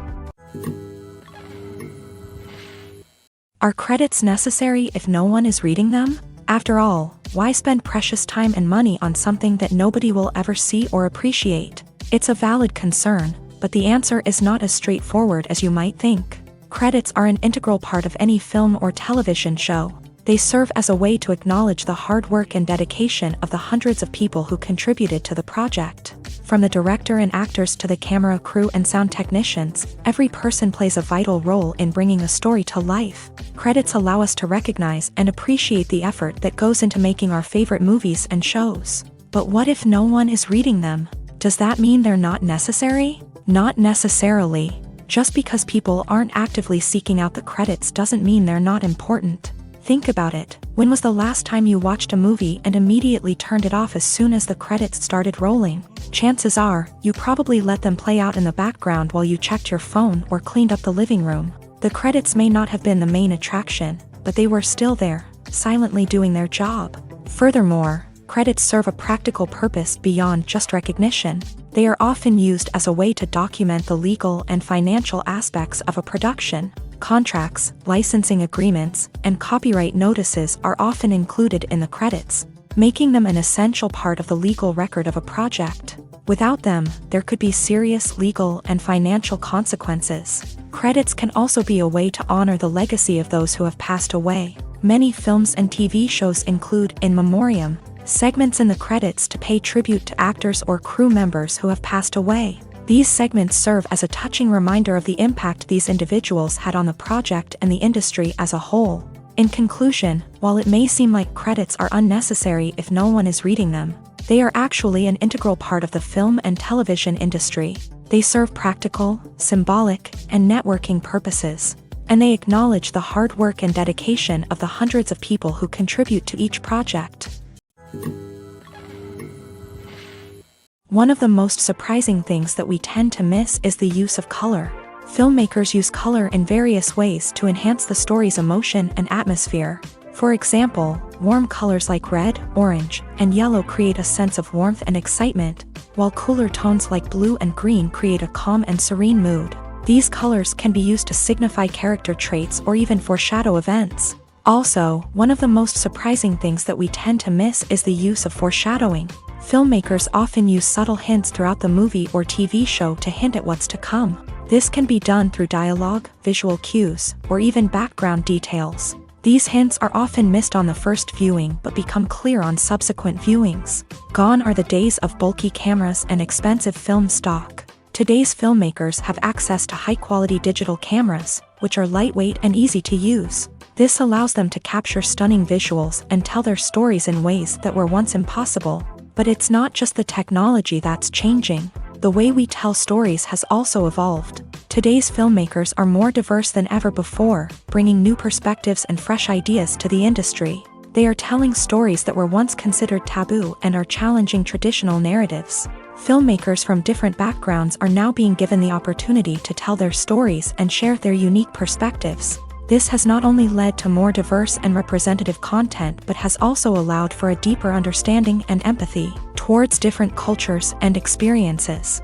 Speaker 1: Are credits necessary if no one is reading them? After all, why spend precious time and money on something that nobody will ever see or appreciate? It's a valid concern, but the answer is not as straightforward as you might think. Credits are an integral part of any film or television show. They serve as a way to acknowledge the hard work and dedication of the hundreds of people who contributed to the project. From the director and actors to the camera crew and sound technicians, every person plays a vital role in bringing a story to life. Credits allow us to recognize and appreciate the effort that goes into making our favorite movies and shows. But what if no one is reading them? Does that mean they're not necessary? Not necessarily. Just because people aren't actively seeking out the credits doesn't mean they're not important. Think about it. When was the last time you watched a movie and immediately turned it off as soon as the credits started rolling? Chances are, you probably let them play out in the background while you checked your phone or cleaned up the living room. The credits may not have been the main attraction, but they were still there, silently doing their job. Furthermore, credits serve a practical purpose beyond just recognition. They are often used as a way to document the legal and financial aspects of a production. Contracts, licensing agreements, and copyright notices are often included in the credits, making them an essential part of the legal record of a project. Without them, there could be serious legal and financial consequences. Credits can also be a way to honor the legacy of those who have passed away. Many films and TV shows include in memoriam segments in the credits to pay tribute to actors or crew members who have passed away. These segments serve as a touching reminder of the impact these individuals had on the project and the industry as a whole. In conclusion, while it may seem like credits are unnecessary if no one is reading them, they are actually an integral part of the film and television industry. They serve practical, symbolic, and networking purposes, and they acknowledge the hard work and dedication of the hundreds of people who contribute to each project. One of the most surprising things that we tend to miss is the use of color. Filmmakers use color in various ways to enhance the story's emotion and atmosphere. For example, warm colors like red, orange, and yellow create a sense of warmth and excitement, while cooler tones like blue and green create a calm and serene mood. These colors can be used to signify character traits or even foreshadow events. Also, one of the most surprising things that we tend to miss is the use of foreshadowing. Filmmakers often use subtle hints throughout the movie or TV show to hint at what's to come. This can be done through dialogue, visual cues, or even background details. These hints are often missed on the first viewing but become clear on subsequent viewings. Gone are the days of bulky cameras and expensive film stock. Today's filmmakers have access to high-quality digital cameras, which are lightweight and easy to use. This allows them to capture stunning visuals and tell their stories in ways that were once impossible. But it's not just the technology that's changing. The way we tell stories has also evolved. Today's filmmakers are more diverse than ever before, bringing new perspectives and fresh ideas to the industry. They are telling stories that were once considered taboo and are challenging traditional narratives. Filmmakers from different backgrounds are now being given the opportunity to tell their stories and share their unique perspectives. This has not only led to more diverse and representative content but has also allowed for a deeper understanding and empathy towards different cultures and experiences.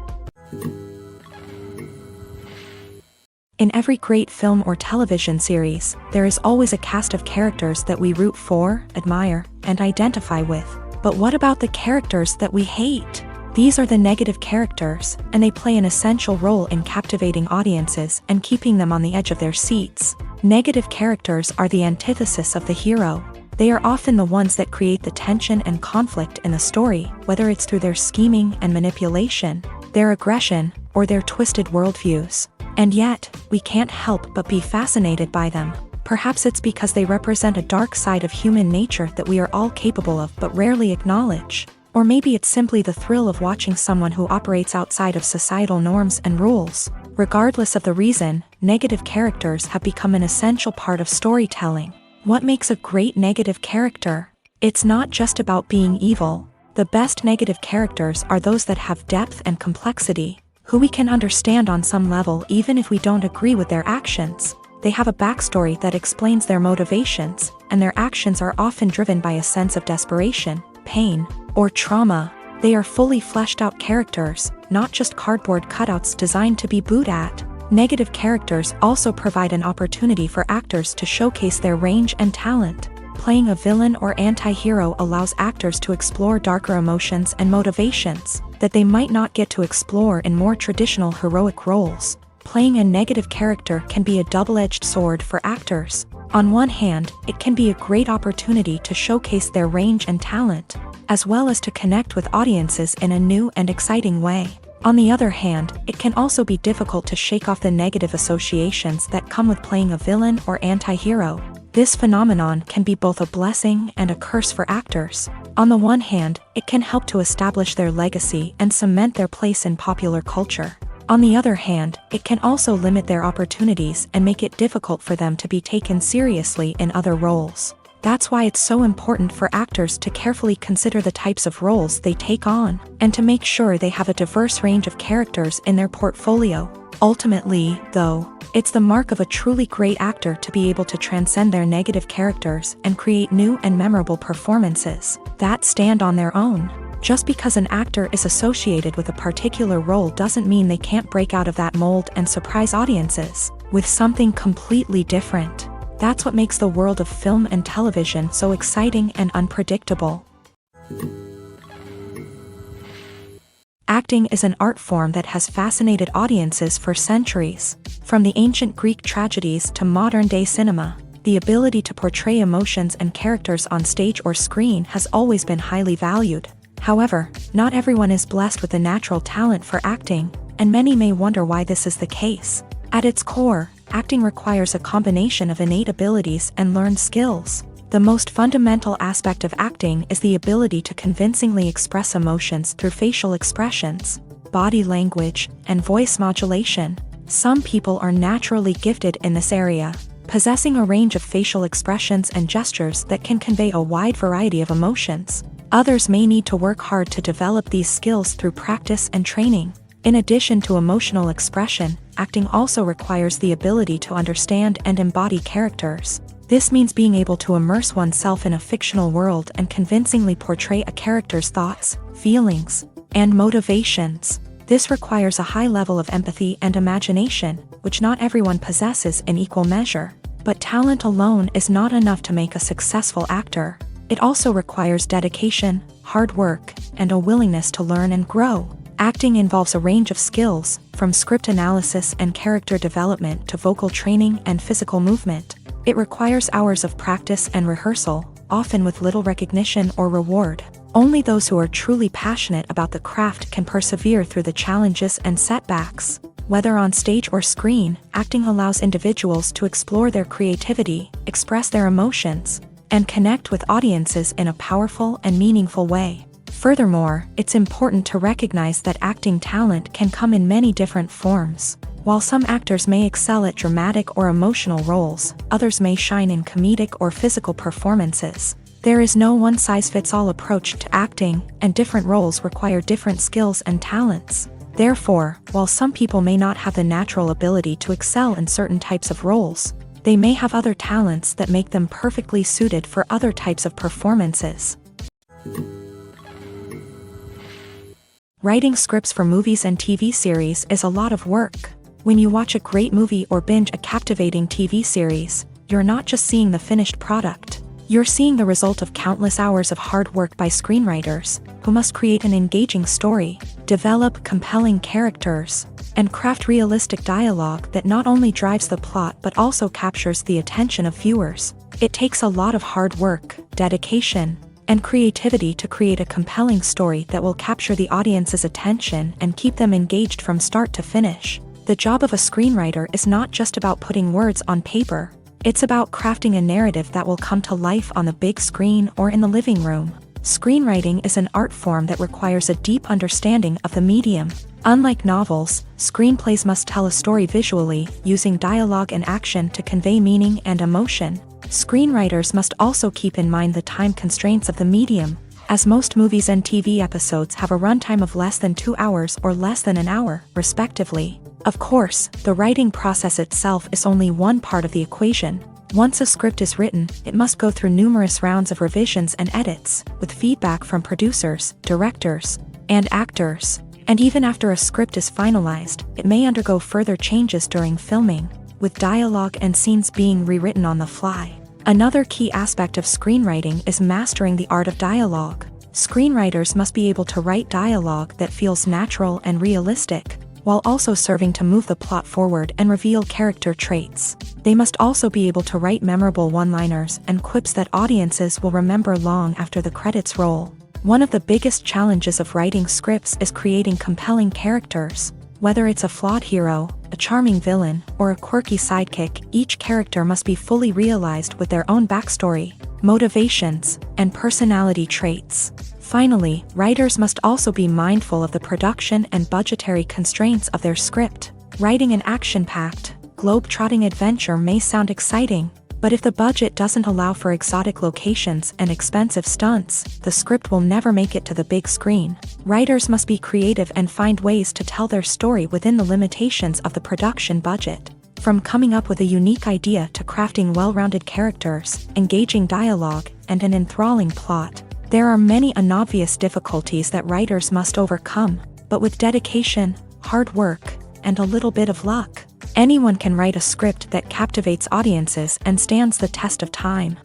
Speaker 1: In every great film or television series, there is always a cast of characters that we root for, admire, and identify with. But what about the characters that we hate? These are the negative characters, and they play an essential role in captivating audiences and keeping them on the edge of their seats. Negative characters are the antithesis of the hero. They are often the ones that create the tension and conflict in the story, whether it's through their scheming and manipulation, their aggression, or their twisted worldviews. And yet, we can't help but be fascinated by them. Perhaps it's because they represent a dark side of human nature that we are all capable of but rarely acknowledge. Or maybe it's simply the thrill of watching someone who operates outside of societal norms and rules. Regardless of the reason, negative characters have become an essential part of storytelling. What makes a great negative character? It's not just about being evil. The best negative characters are those that have depth and complexity, who we can understand on some level even if we don't agree with their actions. They have a backstory that explains their motivations, and their actions are often driven by a sense of desperation, pain, or trauma. They are fully fleshed out characters, not just cardboard cutouts designed to be booed at. Negative characters also provide an opportunity for actors to showcase their range and talent. Playing a villain or anti-hero allows actors to explore darker emotions and motivations that they might not get to explore in more traditional heroic roles. Playing a negative character can be a double-edged sword for actors. On one hand, it can be a great opportunity to showcase their range and talent, as well as to connect with audiences in a new and exciting way. On the other hand, it can also be difficult to shake off the negative associations that come with playing a villain or anti-hero. This phenomenon can be both a blessing and a curse for actors. On the one hand, it can help to establish their legacy and cement their place in popular culture. On the other hand, it can also limit their opportunities and make it difficult for them to be taken seriously in other roles. That's why it's so important for actors to carefully consider the types of roles they take on, and to make sure they have a diverse range of characters in their portfolio. Ultimately, though, it's the mark of a truly great actor to be able to transcend their negative characters and create new and memorable performances that stand on their own. Just because an actor is associated with a particular role doesn't mean they can't break out of that mold and surprise audiences with something completely different. That's what makes the world of film and television so exciting and unpredictable. Acting is an art form that has fascinated audiences for centuries. From the ancient Greek tragedies to modern-day cinema, the ability to portray emotions and characters on stage or screen has always been highly valued. However, not everyone is blessed with a natural talent for acting, and many may wonder why this is the case. At its core, acting requires a combination of innate abilities and learned skills. The most fundamental aspect of acting is the ability to convincingly express emotions through facial expressions, body language, and voice modulation. Some people are naturally gifted in this area, possessing a range of facial expressions and gestures that can convey a wide variety of emotions. Others may need to work hard to develop these skills through practice and training. In addition to emotional expression, acting also requires the ability to understand and embody characters. This means being able to immerse oneself in a fictional world and convincingly portray a character's thoughts, feelings, and motivations. This requires a high level of empathy and imagination, which not everyone possesses in equal measure. But talent alone is not enough to make a successful actor. It also requires dedication, hard work, and a willingness to learn and grow. Acting involves a range of skills, from script analysis and character development to vocal training and physical movement. It requires hours of practice and rehearsal, often with little recognition or reward. Only those who are truly passionate about the craft can persevere through the challenges and setbacks. Whether on stage or screen, acting allows individuals to explore their creativity, express their emotions, and connect with audiences in a powerful and meaningful way. Furthermore, it's important to recognize that acting talent can come in many different forms. While some actors may excel at dramatic or emotional roles, others may shine in comedic or physical performances. There is no one-size-fits-all approach to acting, and different roles require different skills and talents. Therefore, while some people may not have the natural ability to excel in certain types of roles, they may have other talents that make them perfectly suited for other types of performances. Writing scripts for movies and TV series is a lot of work. When you watch a great movie or binge a captivating TV series, you're not just seeing the finished product. You're seeing the result of countless hours of hard work by screenwriters, who must create an engaging story, develop compelling characters, and craft realistic dialogue that not only drives the plot but also captures the attention of viewers. It takes a lot of hard work, dedication, and creativity to create a compelling story that will capture the audience's attention and keep them engaged from start to finish. The job of a screenwriter is not just about putting words on paper. It's about crafting a narrative that will come to life on the big screen or in the living room. Screenwriting is an art form that requires a deep understanding of the medium. Unlike novels, screenplays must tell a story visually, using dialogue and action to convey meaning and emotion. Screenwriters must also keep in mind the time constraints of the medium, as most movies and TV episodes have a runtime of less than 2 hours or less than an hour, respectively. Of course, the writing process itself is only one part of the equation. Once a script is written, it must go through numerous rounds of revisions and edits, with feedback from producers, directors, and actors. And even after a script is finalized, it may undergo further changes during filming, with dialogue and scenes being rewritten on the fly. Another key aspect of screenwriting is mastering the art of dialogue. Screenwriters must be able to write dialogue that feels natural and realistic, while also serving to move the plot forward and reveal character traits. They must also be able to write memorable one-liners and quips that audiences will remember long after the credits roll. One of the biggest challenges of writing scripts is creating compelling characters. Whether it's a flawed hero, a charming villain, or a quirky sidekick, each character must be fully realized with their own backstory, motivations, and personality traits. Finally, writers must also be mindful of the production and budgetary constraints of their script. Writing an action-packed, globe-trotting adventure may sound exciting, but if the budget doesn't allow for exotic locations and expensive stunts, the script will never make it to the big screen. Writers must be creative and find ways to tell their story within the limitations of the production budget. From coming up with a unique idea to crafting well-rounded characters, engaging dialogue, and an enthralling plot, there are many unobvious difficulties that writers must overcome, but with dedication, hard work, and a little bit of luck, anyone can write a script that captivates audiences and stands the test of time.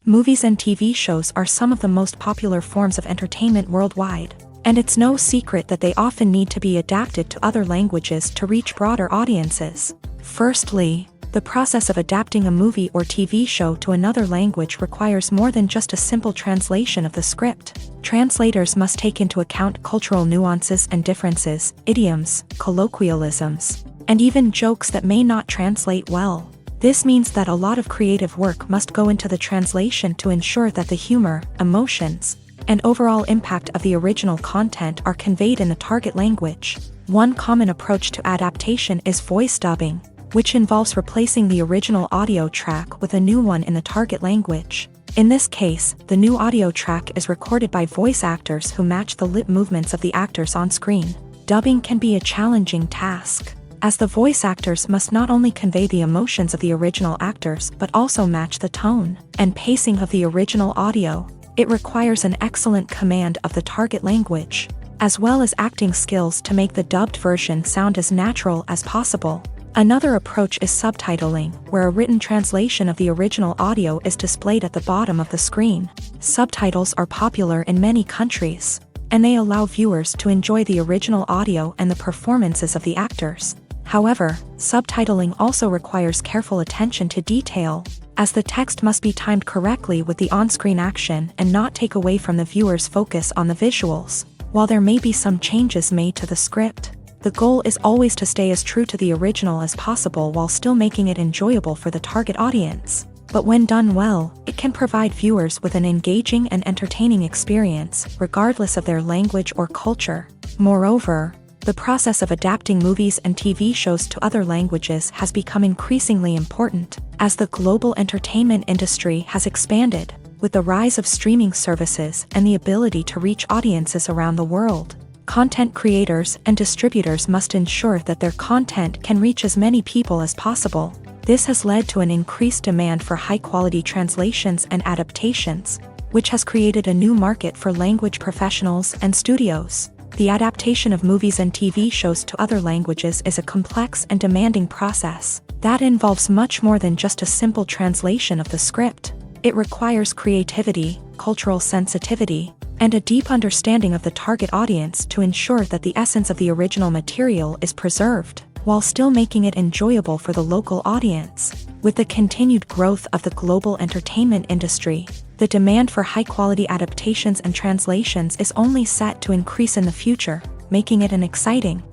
Speaker 1: Movies and TV shows are some of the most popular forms of entertainment worldwide, and it's no secret that they often need to be adapted to other languages to reach broader audiences. Firstly, the process of adapting a movie or TV show to another language requires more than just a simple translation of the script. Translators must take into account cultural nuances and differences, idioms, colloquialisms, and even jokes that may not translate well. This means that a lot of creative work must go into the translation to ensure that the humor, emotions, and overall impact of the original content are conveyed in the target language. One common approach to adaptation is voice dubbing, which involves replacing the original audio track with a new one in the target language. In this case, the new audio track is recorded by voice actors who match the lip movements of the actors on screen. Dubbing can be a challenging task, as the voice actors must not only convey the emotions of the original actors but also match the tone and pacing of the original audio. It requires an excellent command of the target language, as well as acting skills to make the dubbed version sound as natural as possible. Another approach is subtitling, where a written translation of the original audio is displayed at the bottom of the screen. Subtitles are popular in many countries, and they allow viewers to enjoy the original audio and the performances of the actors. However, subtitling also requires careful attention to detail, as the text must be timed correctly with the on-screen action and not take away from the viewer's focus on the visuals. While there may be some changes made to the script, the goal is always to stay as true to the original as possible while still making it enjoyable for the target audience. But when done well, it can provide viewers with an engaging and entertaining experience, regardless of their language or culture. Moreover, the process of adapting movies and TV shows to other languages has become increasingly important, as the global entertainment industry has expanded, with the rise of streaming services and the ability to reach audiences around the world. Content creators and distributors must ensure that their content can reach as many people as possible. This has led to an increased demand for high-quality translations and adaptations, which has created a new market for language professionals and studios. The adaptation of movies and TV shows to other languages is a complex and demanding process that involves much more than just a simple translation of the script. It requires creativity, cultural sensitivity, and a deep understanding of the target audience to ensure that the essence of the original material is preserved, while still making it enjoyable for the local audience. With the continued growth of the global entertainment industry, the demand for high-quality adaptations and translations is only set to increase in the future, making it an exciting.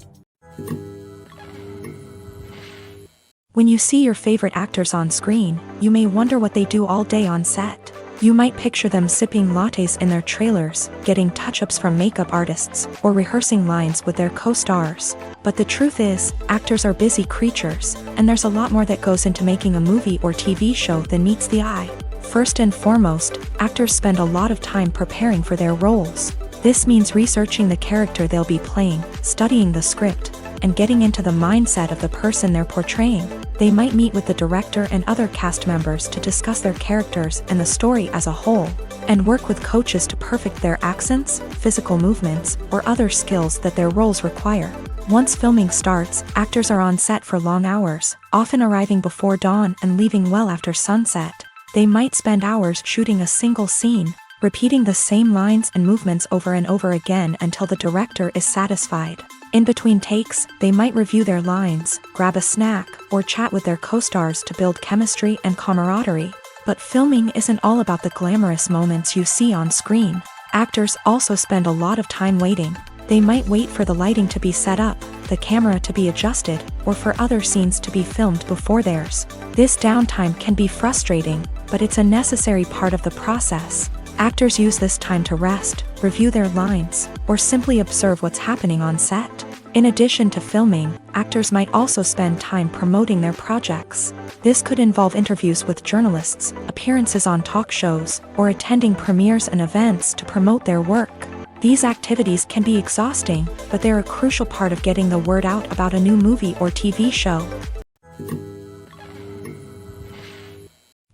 Speaker 1: When you see your favorite actors on screen, you may wonder what they do all day on set. You might picture them sipping lattes in their trailers, getting touch-ups from makeup artists, or rehearsing lines with their co-stars. But the truth is, actors are busy creatures, and there's a lot more that goes into making a movie or TV show than meets the eye. First and foremost, actors spend a lot of time preparing for their roles. This means researching the character they'll be playing, studying the script, and getting into the mindset of the person they're portraying. They might meet with the director and other cast members to discuss their characters and the story as a whole, and work with coaches to perfect their accents, physical movements, or other skills that their roles require. Once filming starts, actors are on set for long hours, often arriving before dawn and leaving well after sunset. They might spend hours shooting a single scene, repeating the same lines and movements over and over again until the director is satisfied. In between takes, they might review their lines, grab a snack, or chat with their co-stars to build chemistry and camaraderie. But filming isn't all about the glamorous moments you see on screen. Actors also spend a lot of time waiting. They might wait for the lighting to be set up, the camera to be adjusted, or for other scenes to be filmed before theirs. This downtime can be frustrating, but it's a necessary part of the process. Actors use this time to rest, review their lines, or simply observe what's happening on set. In addition to filming, actors might also spend time promoting their projects. This could involve interviews with journalists, appearances on talk shows, or attending premieres and events to promote their work. These activities can be exhausting, but they're a crucial part of getting the word out about a new movie or TV show.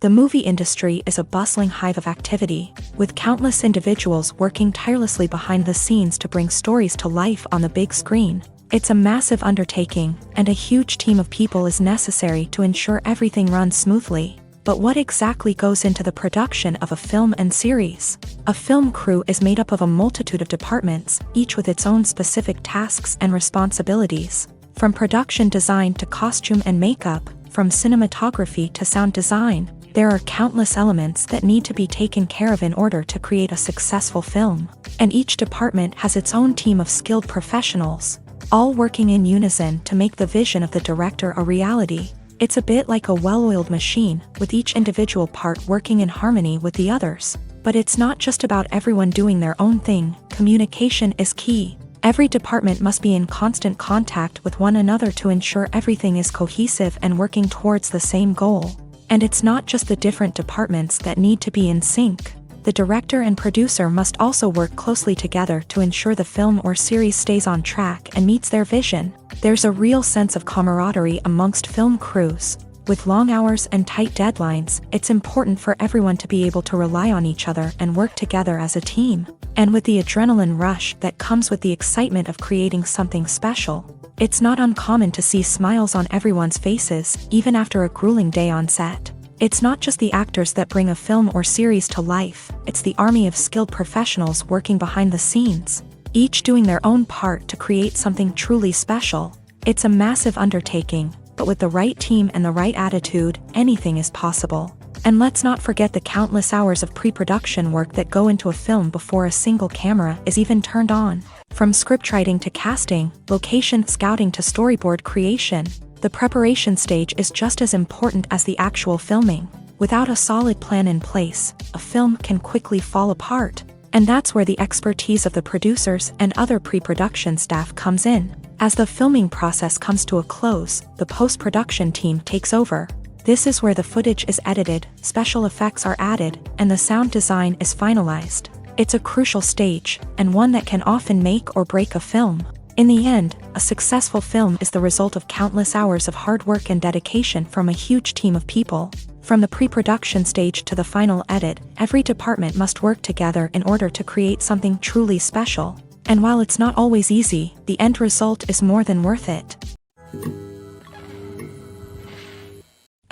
Speaker 1: The movie industry is a bustling hive of activity, with countless individuals working tirelessly behind the scenes to bring stories to life on the big screen. It's a massive undertaking, and a huge team of people is necessary to ensure everything runs smoothly. But what exactly goes into the production of a film and series? A film crew is made up of a multitude of departments, each with its own specific tasks and responsibilities. From production design to costume and makeup, from cinematography to sound design, there are countless elements that need to be taken care of in order to create a successful film. And each department has its own team of skilled professionals, all working in unison to make the vision of the director a reality. It's a bit like a well-oiled machine, with each individual part working in harmony with the others. But it's not just about everyone doing their own thing. Communication is key. Every department must be in constant contact with one another to ensure everything is cohesive and working towards the same goal. And it's not just the different departments that need to be in sync. The director and producer must also work closely together to ensure the film or series stays on track and meets their vision. There's a real sense of camaraderie amongst film crews. With long hours and tight deadlines, it's important for everyone to be able to rely on each other and work together as a team. And with the adrenaline rush that comes with the excitement of creating something special, it's not uncommon to see smiles on everyone's faces, even after a grueling day on set. It's not just the actors that bring a film or series to life, it's the army of skilled professionals working behind the scenes, each doing their own part to create something truly special. It's a massive undertaking, but with the right team and the right attitude, anything is possible. And let's not forget the countless hours of pre-production work that go into a film before a single camera is even turned on. From scriptwriting to casting, location scouting to storyboard creation, the preparation stage is just as important as the actual filming. Without a solid plan in place, a film can quickly fall apart. And that's where the expertise of the producers and other pre-production staff comes in. As the filming process comes to a close, the post-production team takes over. This is where the footage is edited, special effects are added, and the sound design is finalized. It's a crucial stage, and one that can often make or break a film. In the end, a successful film is the result of countless hours of hard work and dedication from a huge team of people. From the pre-production stage to the final edit, every department must work together in order to create something truly special. And while it's not always easy, the end result is more than worth it.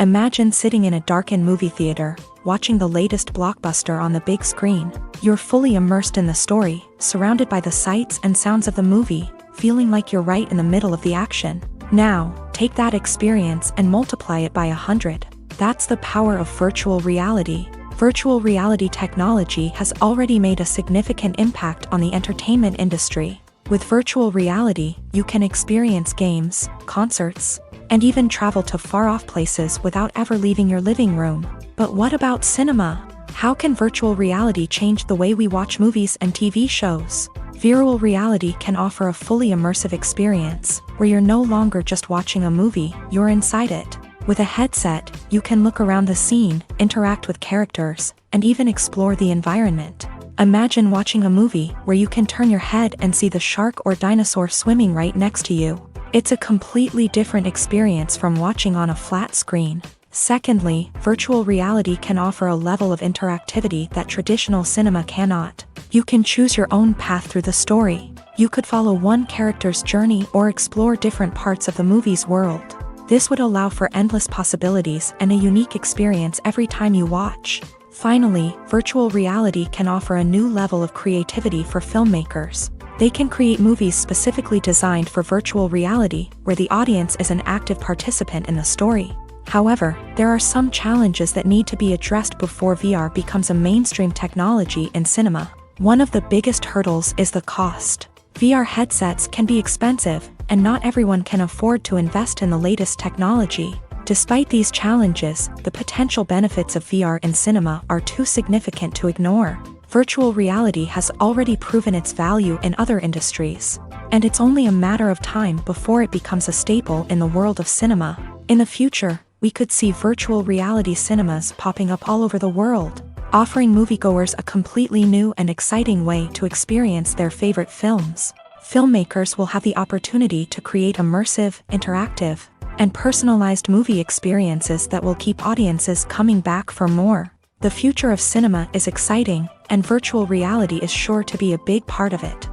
Speaker 1: Imagine sitting in a darkened movie theater, watching the latest blockbuster on the big screen. You're fully immersed in the story, surrounded by the sights and sounds of the movie, feeling like you're right in the middle of the action. Now, take that experience and multiply it by 100. That's the power of virtual reality. Virtual reality technology has already made a significant impact on the entertainment industry. With virtual reality, you can experience games, concerts, and even travel to far-off places without ever leaving your living room. But what about cinema? How can virtual reality change the way we watch movies and TV shows? Virtual reality can offer a fully immersive experience, where you're no longer just watching a movie, you're inside it. With a headset, you can look around the scene, interact with characters, and even explore the environment. Imagine watching a movie where you can turn your head and see the shark or dinosaur swimming right next to you. It's a completely different experience from watching on a flat screen. Secondly, virtual reality can offer a level of interactivity that traditional cinema cannot. You can choose your own path through the story. You could follow one character's journey or explore different parts of the movie's world. This would allow for endless possibilities and a unique experience every time you watch. Finally, virtual reality can offer a new level of creativity for filmmakers. They can create movies specifically designed for virtual reality, where the audience is an active participant in the story. However, there are some challenges that need to be addressed before VR becomes a mainstream technology in cinema. One of the biggest hurdles is the cost. VR headsets can be expensive, and not everyone can afford to invest in the latest technology. Despite these challenges, the potential benefits of VR in cinema are too significant to ignore. Virtual reality has already proven its value in other industries, and it's only a matter of time before it becomes a staple in the world of cinema. In the future, we could see virtual reality cinemas popping up all over the world, offering moviegoers a completely new and exciting way to experience their favorite films. Filmmakers will have the opportunity to create immersive, interactive, and personalized movie experiences that will keep audiences coming back for more. The future of cinema is exciting, and virtual reality is sure to be a big part of it.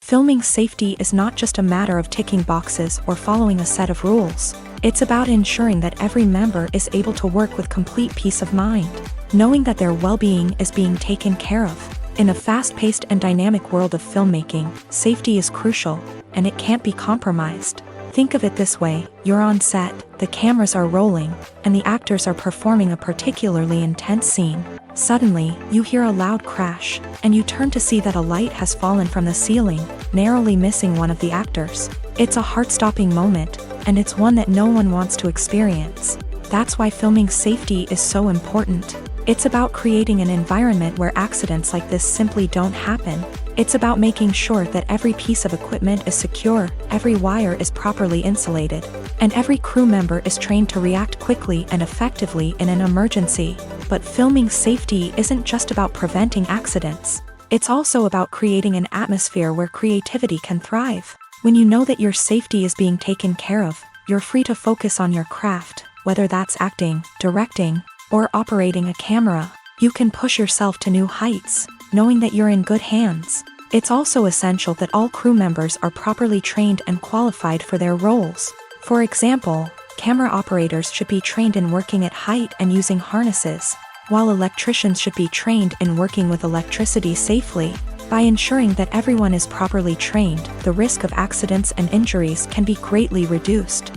Speaker 1: Filming safety is not just a matter of ticking boxes or following a set of rules. It's about ensuring that every member is able to work with complete peace of mind, knowing that their well-being is being taken care of. In a fast-paced and dynamic world of filmmaking, safety is crucial, and it can't be compromised. Think of it this way: you're on set, the cameras are rolling, and the actors are performing a particularly intense scene. Suddenly, you hear a loud crash, and you turn to see that a light has fallen from the ceiling, narrowly missing one of the actors. It's a heart-stopping moment, and it's one that no one wants to experience. That's why filming safety is so important. It's about creating an environment where accidents like this simply don't happen. It's about making sure that every piece of equipment is secure, every wire is properly insulated, and every crew member is trained to react quickly and effectively in an emergency. But filming safety isn't just about preventing accidents. It's also about creating an atmosphere where creativity can thrive. When you know that your safety is being taken care of, you're free to focus on your craft, whether that's acting, directing, or operating a camera. You can push yourself to new heights, knowing that you're in good hands. It's also essential that all crew members are properly trained and qualified for their roles. For example, camera operators should be trained in working at height and using harnesses, while electricians should be trained in working with electricity safely. By ensuring that everyone is properly trained, the risk of accidents and injuries can be greatly reduced.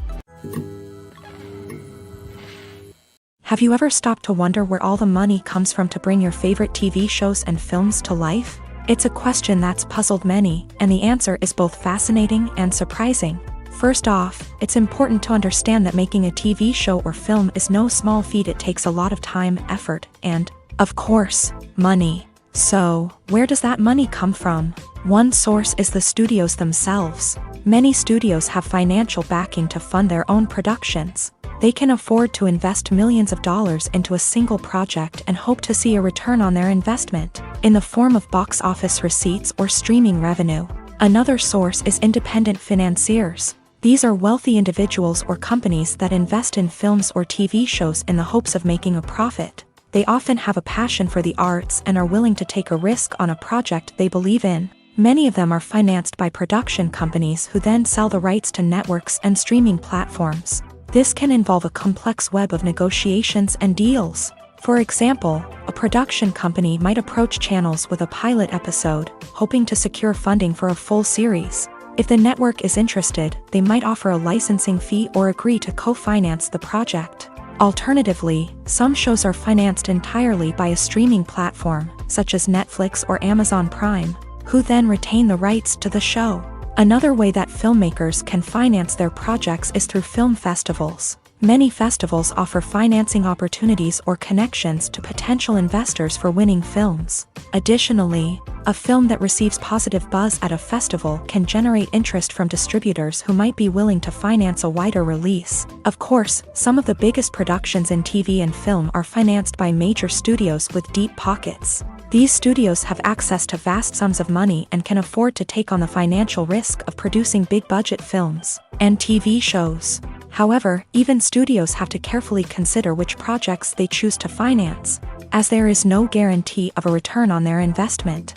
Speaker 1: Have you ever stopped to wonder where all the money comes from to bring your favorite TV shows and films to life? It's a question that's puzzled many, and the answer is both fascinating and surprising. First off, it's important to understand that making a TV show or film is no small feat. It takes a lot of time, effort, and, of course, money. So, where does that money come from? One source is the studios themselves. Many studios have financial backing to fund their own productions. They can afford to invest millions of dollars into a single project and hope to see a return on their investment, in the form of box office receipts or streaming revenue. Another source is independent financiers. These are wealthy individuals or companies that invest in films or TV shows in the hopes of making a profit. They often have a passion for the arts and are willing to take a risk on a project they believe in. Many of them are financed by production companies who then sell the rights to networks and streaming platforms. This can involve a complex web of negotiations and deals. For example, a production company might approach channels with a pilot episode, hoping to secure funding for a full series. If the network is interested, they might offer a licensing fee or agree to co-finance the project. Alternatively, some shows are financed entirely by a streaming platform, such as Netflix or Amazon Prime, who then retain the rights to the show. Another way that filmmakers can finance their projects is through film festivals. Many festivals offer financing opportunities or connections to potential investors for winning films. Additionally, a film that receives positive buzz at a festival can generate interest from distributors who might be willing to finance a wider release. Of course, some of the biggest productions in TV and film are financed by major studios with deep pockets. These studios have access to vast sums of money and can afford to take on the financial risk of producing big-budget films and TV shows. However, even studios have to carefully consider which projects they choose to finance, as there is no guarantee of a return on their investment.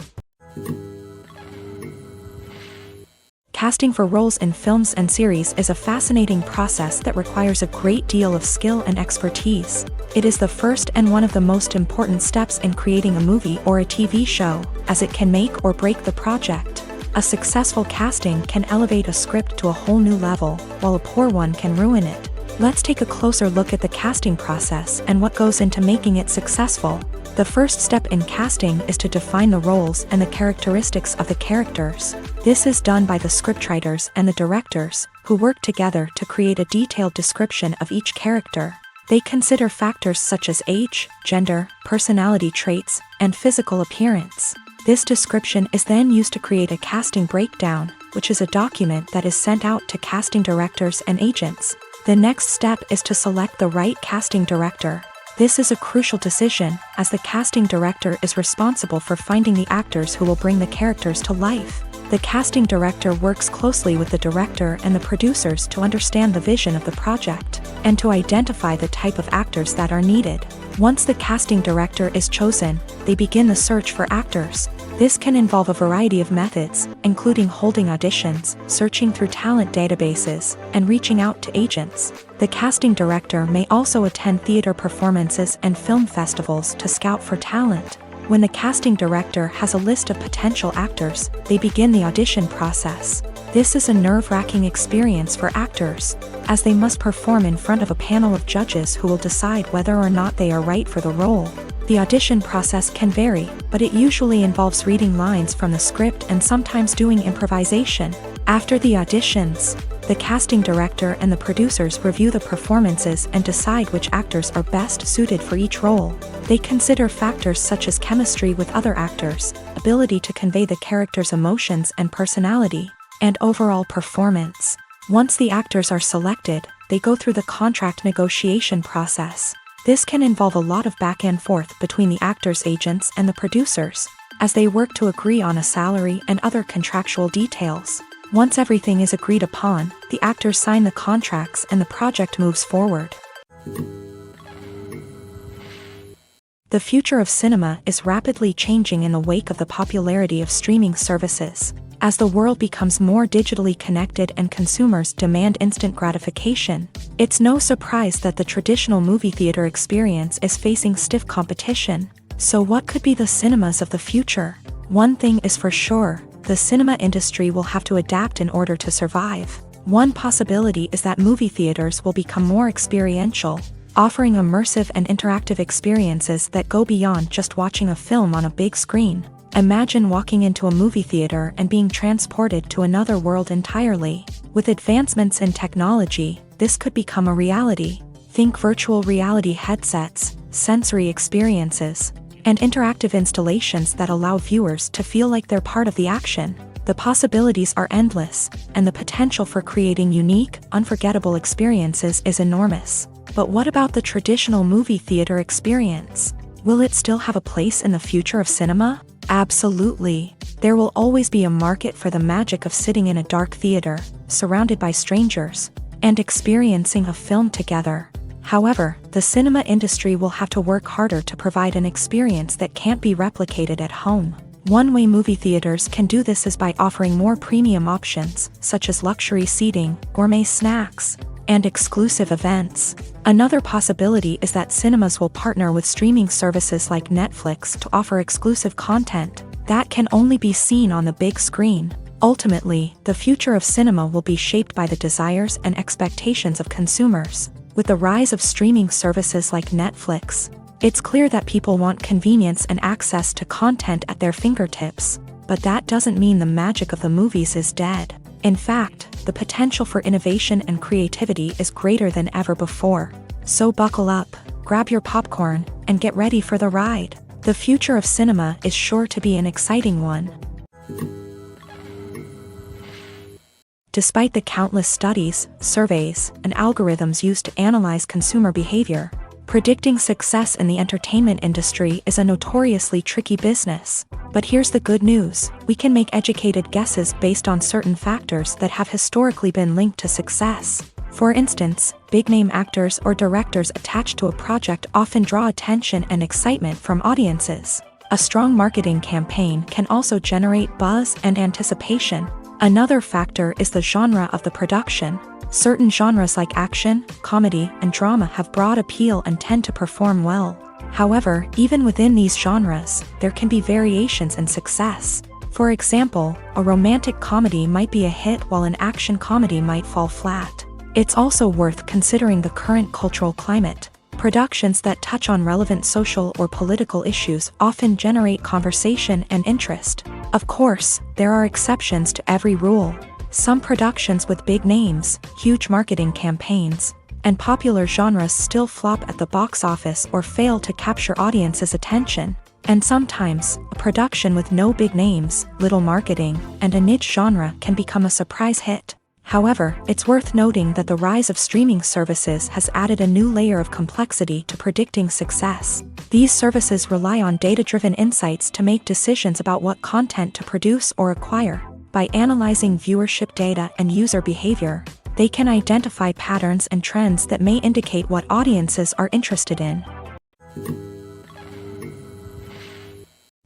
Speaker 1: Casting for roles in films and series is a fascinating process that requires a great deal of skill and expertise. It is the first and one of the most important steps in creating a movie or a TV show, as it can make or break the project. A successful casting can elevate a script to a whole new level, while a poor one can ruin it. Let's take a closer look at the casting process and what goes into making it successful. The first step in casting is to define the roles and the characteristics of the characters. This is done by the scriptwriters and the directors, who work together to create a detailed description of each character. They consider factors such as age, gender, personality traits, and physical appearance. This description is then used to create a casting breakdown, which is a document that is sent out to casting directors and agents. The next step is to select the right casting director. This is a crucial decision, as the casting director is responsible for finding the actors who will bring the characters to life. The casting director works closely with the director and the producers to understand the vision of the project, and to identify the type of actors that are needed. Once the casting director is chosen, they begin the search for actors. This can involve a variety of methods, including holding auditions, searching through talent databases, and reaching out to agents. The casting director may also attend theater performances and film festivals to scout for talent. When the casting director has a list of potential actors, they begin the audition process. This is a nerve-wracking experience for actors, as they must perform in front of a panel of judges who will decide whether or not they are right for the role. The audition process can vary, but it usually involves reading lines from the script and sometimes doing improvisation. After the auditions, the casting director and the producers review the performances and decide which actors are best suited for each role. They consider factors such as chemistry with other actors, ability to convey the character's emotions and personality, and overall performance. Once the actors are selected, they go through the contract negotiation process. This can involve a lot of back and forth between the actors' agents and the producers, as they work to agree on a salary and other contractual details. Once everything is agreed upon, the actors sign the contracts and the project moves forward. The future of cinema is rapidly changing in the wake of the popularity of streaming services. As the world becomes more digitally connected and consumers demand instant gratification, it's no surprise that the traditional movie theater experience is facing stiff competition. So what could be the cinemas of the future? One thing is for sure, the cinema industry will have to adapt in order to survive. One possibility is that movie theaters will become more experiential, offering immersive and interactive experiences that go beyond just watching a film on a big screen. Imagine walking into a movie theater and being transported to another world entirely. With advancements in technology, this could become a reality. Think virtual reality headsets, sensory experiences, and interactive installations that allow viewers to feel like they're part of the action. The possibilities are endless, and the potential for creating unique, unforgettable experiences is enormous. But what about the traditional movie theater experience? Will it still have a place in the future of cinema? Absolutely. There will always be a market for the magic of sitting in a dark theater, surrounded by strangers, and experiencing a film together. However, the cinema industry will have to work harder to provide an experience that can't be replicated at home. One way movie theaters can do this is by offering more premium options, such as luxury seating, gourmet snacks, and exclusive events. Another possibility is that cinemas will partner with streaming services like Netflix to offer exclusive content that can only be seen on the big screen. Ultimately, the future of cinema will be shaped by the desires and expectations of consumers. With the rise of streaming services like Netflix, It's clear that people want convenience and access to content at their fingertips, but that doesn't mean the magic of the movies is dead. In fact, the potential for innovation and creativity is greater than ever before. So buckle up, grab your popcorn, and get ready for the ride. The future of cinema is sure to be an exciting one. Despite the countless studies, surveys, and algorithms used to analyze consumer behavior, predicting success in the entertainment industry is a notoriously tricky business. But here's the good news: we can make educated guesses based on certain factors that have historically been linked to success. For instance, big-name actors or directors attached to a project often draw attention and excitement from audiences. A strong marketing campaign can also generate buzz and anticipation. Another factor is the genre of the production. Certain genres like action, comedy, and drama have broad appeal and tend to perform well. However, even within these genres, there can be variations in success. For example, a romantic comedy might be a hit while an action comedy might fall flat. It's also worth considering the current cultural climate. Productions that touch on relevant social or political issues often generate conversation and interest. Of course, there are exceptions to every rule. Some productions with big names, huge marketing campaigns, and popular genres still flop at the box office or fail to capture audiences' attention. And sometimes, a production with no big names, little marketing, and a niche genre can become a surprise hit. However, it's worth noting that the rise of streaming services has added a new layer of complexity to predicting success. These services rely on data-driven insights to make decisions about what content to produce or acquire. By analyzing viewership data and user behavior, they can identify patterns and trends that may indicate what audiences are interested in.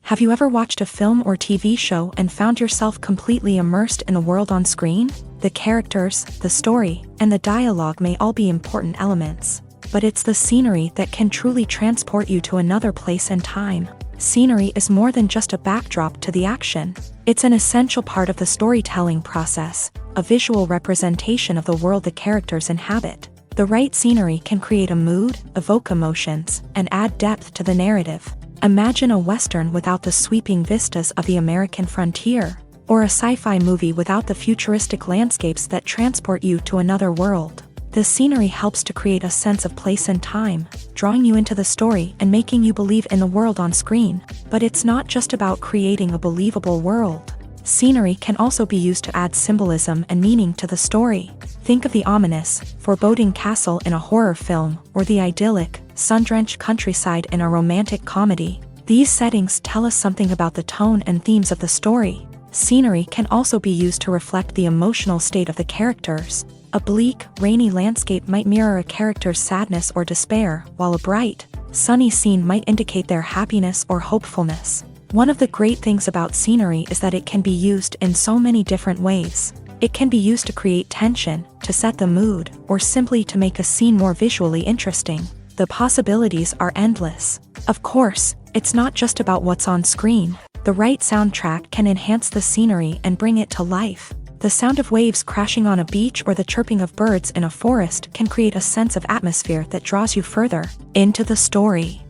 Speaker 1: Have you ever watched a film or TV show and found yourself completely immersed in the world on screen? The characters, the story, and the dialogue may all be important elements, but it's the scenery that can truly transport you to another place and time. Scenery is more than just a backdrop to the action. It's an essential part of the storytelling process, a visual representation of the world the characters inhabit. The right scenery can create a mood, evoke emotions, and add depth to the narrative. Imagine a Western without the sweeping vistas of the American frontier, or a sci-fi movie without the futuristic landscapes that transport you to another world. The scenery helps to create a sense of place and time, drawing you into the story and making you believe in the world on screen. But it's not just about creating a believable world. Scenery can also be used to add symbolism and meaning to the story. Think of the ominous, foreboding castle in a horror film, or the idyllic, sun-drenched countryside in a romantic comedy. These settings tell us something about the tone and themes of the story. Scenery can also be used to reflect the emotional state of the characters. A bleak, rainy landscape might mirror a character's sadness or despair, while a bright, sunny scene might indicate their happiness or hopefulness. One of the great things about scenery is that it can be used in so many different ways. It can be used to create tension, to set the mood, or simply to make a scene more visually interesting. The possibilities are endless. Of course, it's not just about what's on screen. The right soundtrack can enhance the scenery and bring it to life. The sound of waves crashing on a beach or the chirping of birds in a forest can create a sense of atmosphere that draws you further into the story.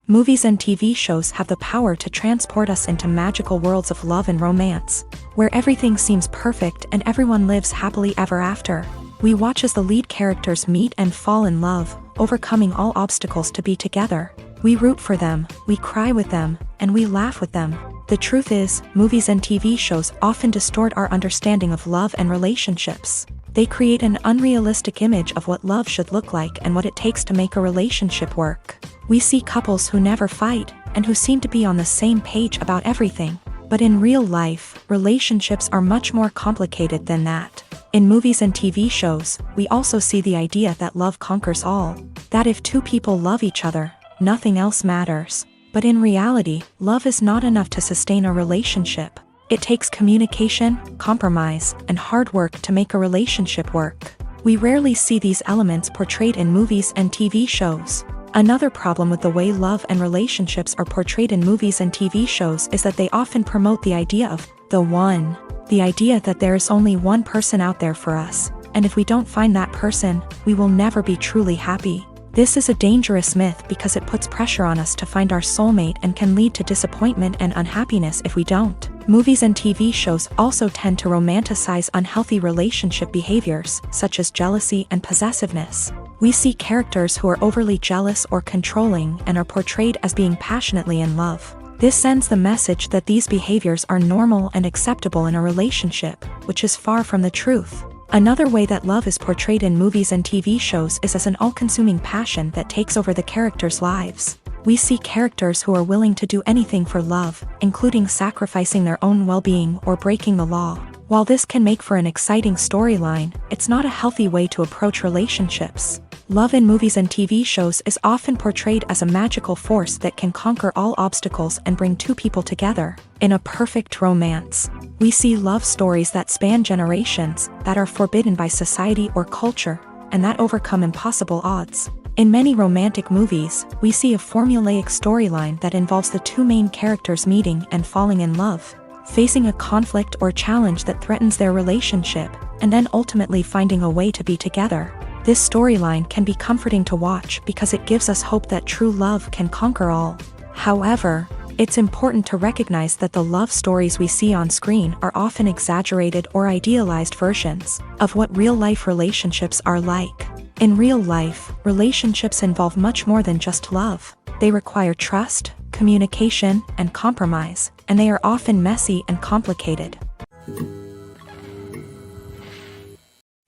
Speaker 1: Movies and TV shows have the power to transport us into magical worlds of love and romance, where everything seems perfect and everyone lives happily ever after. We watch as the lead characters meet and fall in love, overcoming all obstacles to be together. We root for them, we cry with them, and we laugh with them. The truth is, movies and TV shows often distort our understanding of love and relationships. They create an unrealistic image of what love should look like and what it takes to make a relationship work. We see couples who never fight, and who seem to be on the same page about everything. But in real life, relationships are much more complicated than that. In movies and TV shows, we also see the idea that love conquers all. That if two people love each other, nothing else matters. But in reality, love is not enough to sustain a relationship. It takes communication, compromise, and hard work to make a relationship work. We rarely see these elements portrayed in movies and TV shows. Another problem with the way love and relationships are portrayed in movies and TV shows is that they often promote the idea of the one. The idea that there is only one person out there for us, and if we don't find that person, we will never be truly happy. This is a dangerous myth because it puts pressure on us to find our soulmate and can lead to disappointment and unhappiness if we don't. Movies and TV shows also tend to romanticize unhealthy relationship behaviors, such as jealousy and possessiveness. We see characters who are overly jealous or controlling and are portrayed as being passionately in love. This sends the message that these behaviors are normal and acceptable in a relationship, which is far from the truth. Another way that love is portrayed in movies and TV shows is as an all-consuming passion that takes over the characters' lives. We see characters who are willing to do anything for love, including sacrificing their own well-being or breaking the law. While this can make for an exciting storyline, it's not a healthy way to approach relationships. Love in movies and TV shows is often portrayed as a magical force that can conquer all obstacles and bring two people together. In a perfect romance, we see love stories that span generations, that are forbidden by society or culture, and that overcome impossible odds. In many romantic movies, we see a formulaic storyline that involves the two main characters meeting and falling in love, facing a conflict or challenge that threatens their relationship, and then ultimately finding a way to be together. This storyline can be comforting to watch because it gives us hope that true love can conquer all. However, it's important to recognize that the love stories we see on screen are often exaggerated or idealized versions of what real-life relationships are like. In real life, relationships involve much more than just love. They require trust, communication, and compromise, and they are often messy and complicated.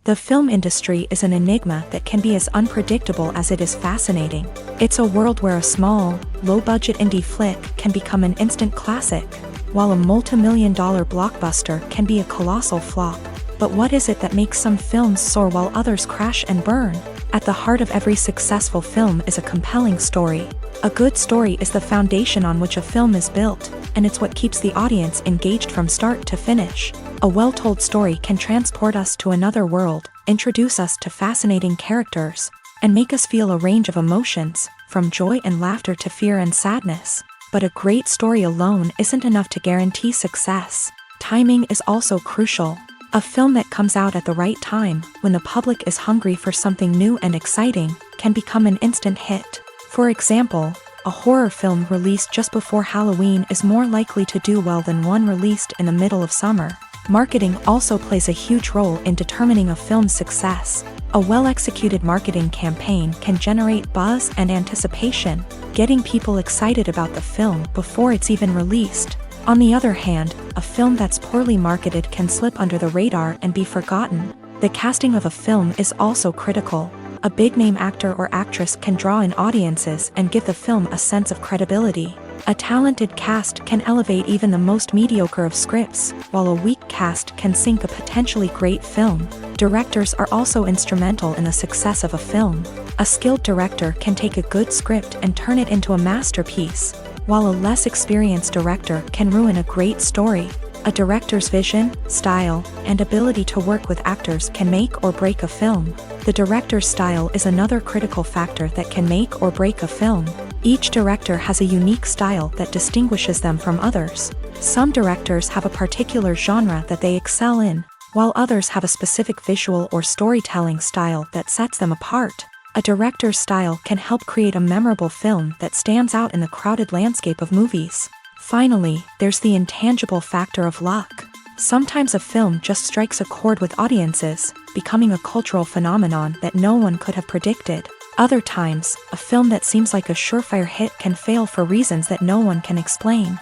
Speaker 1: The film industry is an enigma that can be as unpredictable as it is fascinating. It's a world where a small, low-budget indie flick can become an instant classic, while a multi-million-dollar blockbuster can be a colossal flop. But what is it that makes some films soar while others crash and burn? At the heart of every successful film is a compelling story. A good story is the foundation on which a film is built, and it's what keeps the audience engaged from start to finish. A well-told story can transport us to another world, introduce us to fascinating characters, and make us feel a range of emotions, from joy and laughter to fear and sadness. But a great story alone isn't enough to guarantee success. Timing is also crucial. A film that comes out at the right time, when the public is hungry for something new and exciting, can become an instant hit. For example, a horror film released just before Halloween is more likely to do well than one released in the middle of summer. Marketing also plays a huge role in determining a film's success. A well-executed marketing campaign can generate buzz and anticipation, getting people excited about the film before it's even released. On the other hand, a film that's poorly marketed can slip under the radar and be forgotten. The casting of a film is also critical. A big-name actor or actress can draw in audiences and give the film a sense of credibility. A talented cast can elevate even the most mediocre of scripts, while a weak cast can sink a potentially great film. Directors are also instrumental in the success of a film. A skilled director can take a good script and turn it into a masterpiece, while a less experienced director can ruin a great story. A director's vision, style, and ability to work with actors can make or break a film. The director's style is another critical factor that can make or break a film. Each director has a unique style that distinguishes them from others. Some directors have a particular genre that they excel in, while others have a specific visual or storytelling style that sets them apart. A director's style can help create a memorable film that stands out in the crowded landscape of movies. Finally, there's the intangible factor of luck. Sometimes a film just strikes a chord with audiences, becoming a cultural phenomenon that no one could have predicted. Other times, a film that seems like a surefire hit can fail for reasons that no one can explain.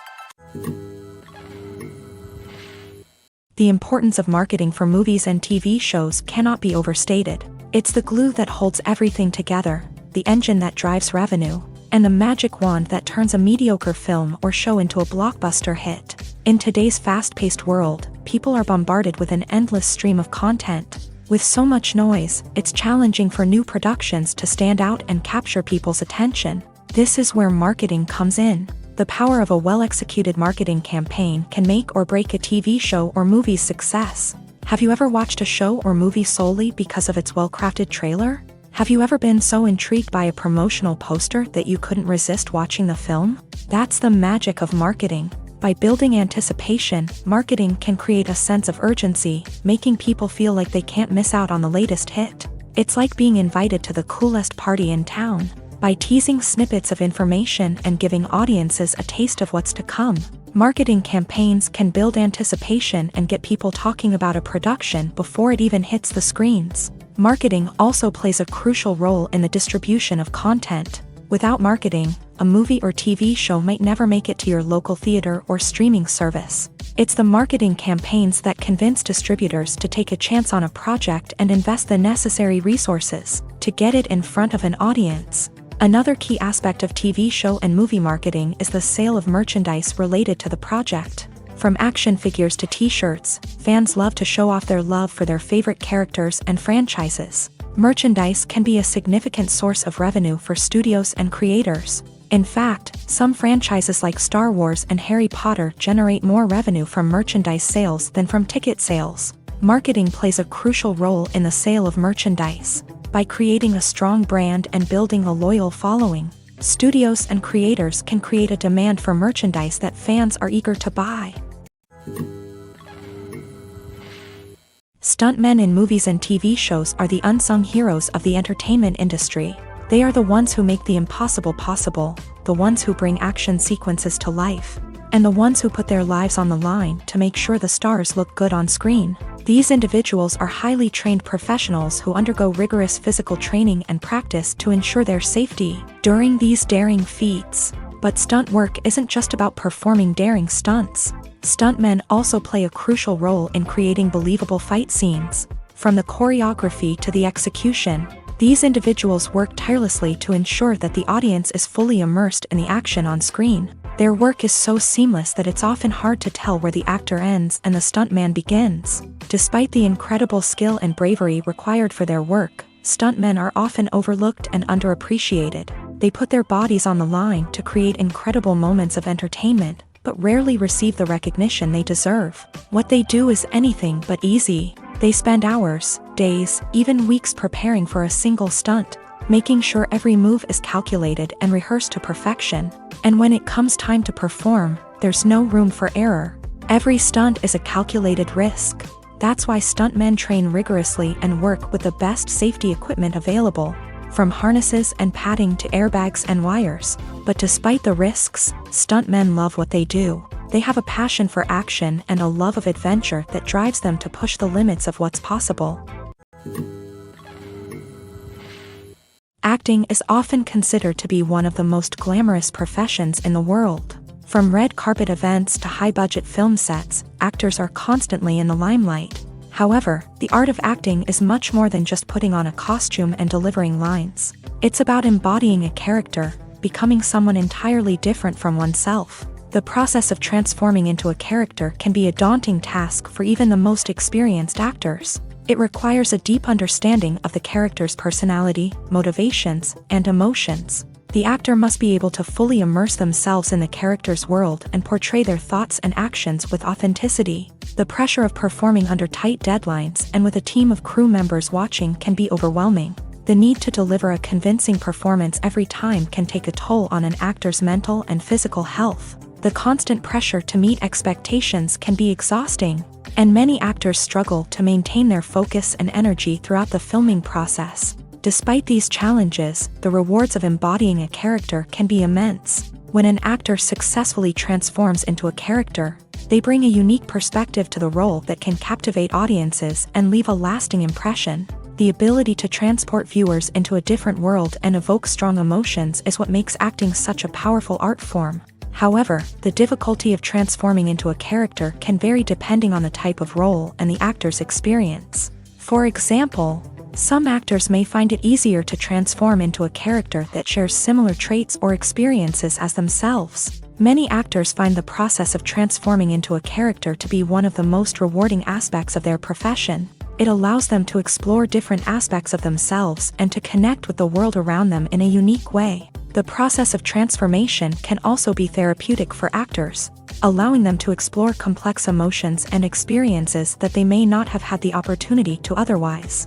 Speaker 1: The importance of marketing for movies and TV shows cannot be overstated. It's the glue that holds everything together, the engine that drives revenue, and the magic wand that turns a mediocre film or show into a blockbuster hit. In today's fast-paced world, people are bombarded with an endless stream of content. With so much noise, it's challenging for new productions to stand out and capture people's attention. This is where marketing comes in. The power of a well-executed marketing campaign can make or break a TV show or movie's success. Have you ever watched a show or movie solely because of its well-crafted trailer? Have you ever been so intrigued by a promotional poster that you couldn't resist watching the film? That's the magic of marketing. By building anticipation, marketing can create a sense of urgency, making people feel like they can't miss out on the latest hit. It's like being invited to the coolest party in town. By teasing snippets of information and giving audiences a taste of what's to come, marketing campaigns can build anticipation and get people talking about a production before it even hits the screens. Marketing also plays a crucial role in the distribution of content. Without marketing, a movie or TV show might never make it to your local theater or streaming service. It's the marketing campaigns that convince distributors to take a chance on a project and invest the necessary resources to get it in front of an audience. Another key aspect of TV show and movie marketing is the sale of merchandise related to the project. From action figures to t-shirts, fans love to show off their love for their favorite characters and franchises. Merchandise can be a significant source of revenue for studios and creators. In fact, some franchises like Star Wars and Harry Potter generate more revenue from merchandise sales than from ticket sales. Marketing plays a crucial role in the sale of merchandise. By creating a strong brand and building a loyal following, studios and creators can create a demand for merchandise that fans are eager to buy. Stuntmen in movies and TV shows are the unsung heroes of the entertainment industry. They are the ones who make the impossible possible, the ones who bring action sequences to life, and the ones who put their lives on the line to make sure the stars look good on screen. These individuals are highly trained professionals who undergo rigorous physical training and practice to ensure their safety during these daring feats. But stunt work isn't just about performing daring stunts. Stuntmen also play a crucial role in creating believable fight scenes. From the choreography to the execution, these individuals work tirelessly to ensure that the audience is fully immersed in the action on screen. Their work is so seamless that it's often hard to tell where the actor ends and the stuntman begins. Despite the incredible skill and bravery required for their work, stuntmen are often overlooked and underappreciated. They put their bodies on the line to create incredible moments of entertainment, but rarely receive the recognition they deserve. What they do is anything but easy. They spend hours, days, even weeks preparing for a single stunt, making sure every move is calculated and rehearsed to perfection. And when it comes time to perform, there's no room for error. Every stunt is a calculated risk. That's why stuntmen train rigorously and work with the best safety equipment available, from harnesses and padding to airbags and wires. But despite the risks, stuntmen love what they do. They have a passion for action and a love of adventure that drives them to push the limits of what's possible. Acting is often considered to be one of the most glamorous professions in the world. From red carpet events to high-budget film sets, actors are constantly in the limelight. However, the art of acting is much more than just putting on a costume and delivering lines. It's about embodying a character, becoming someone entirely different from oneself. The process of transforming into a character can be a daunting task for even the most experienced actors. It requires a deep understanding of the character's personality, motivations, and emotions. The actor must be able to fully immerse themselves in the character's world and portray their thoughts and actions with authenticity. The pressure of performing under tight deadlines and with a team of crew members watching can be overwhelming. The need to deliver a convincing performance every time can take a toll on an actor's mental and physical health. The constant pressure to meet expectations can be exhausting, and many actors struggle to maintain their focus and energy throughout the filming process. Despite these challenges, the rewards of embodying a character can be immense. When an actor successfully transforms into a character, they bring a unique perspective to the role that can captivate audiences and leave a lasting impression. The ability to transport viewers into a different world and evoke strong emotions is what makes acting such a powerful art form. However, the difficulty of transforming into a character can vary depending on the type of role and the actor's experience. For example, some actors may find it easier to transform into a character that shares similar traits or experiences as themselves. Many actors find the process of transforming into a character to be one of the most rewarding aspects of their profession. It allows them to explore different aspects of themselves and to connect with the world around them in a unique way. The process of transformation can also be therapeutic for actors, allowing them to explore complex emotions and experiences that they may not have had the opportunity to otherwise.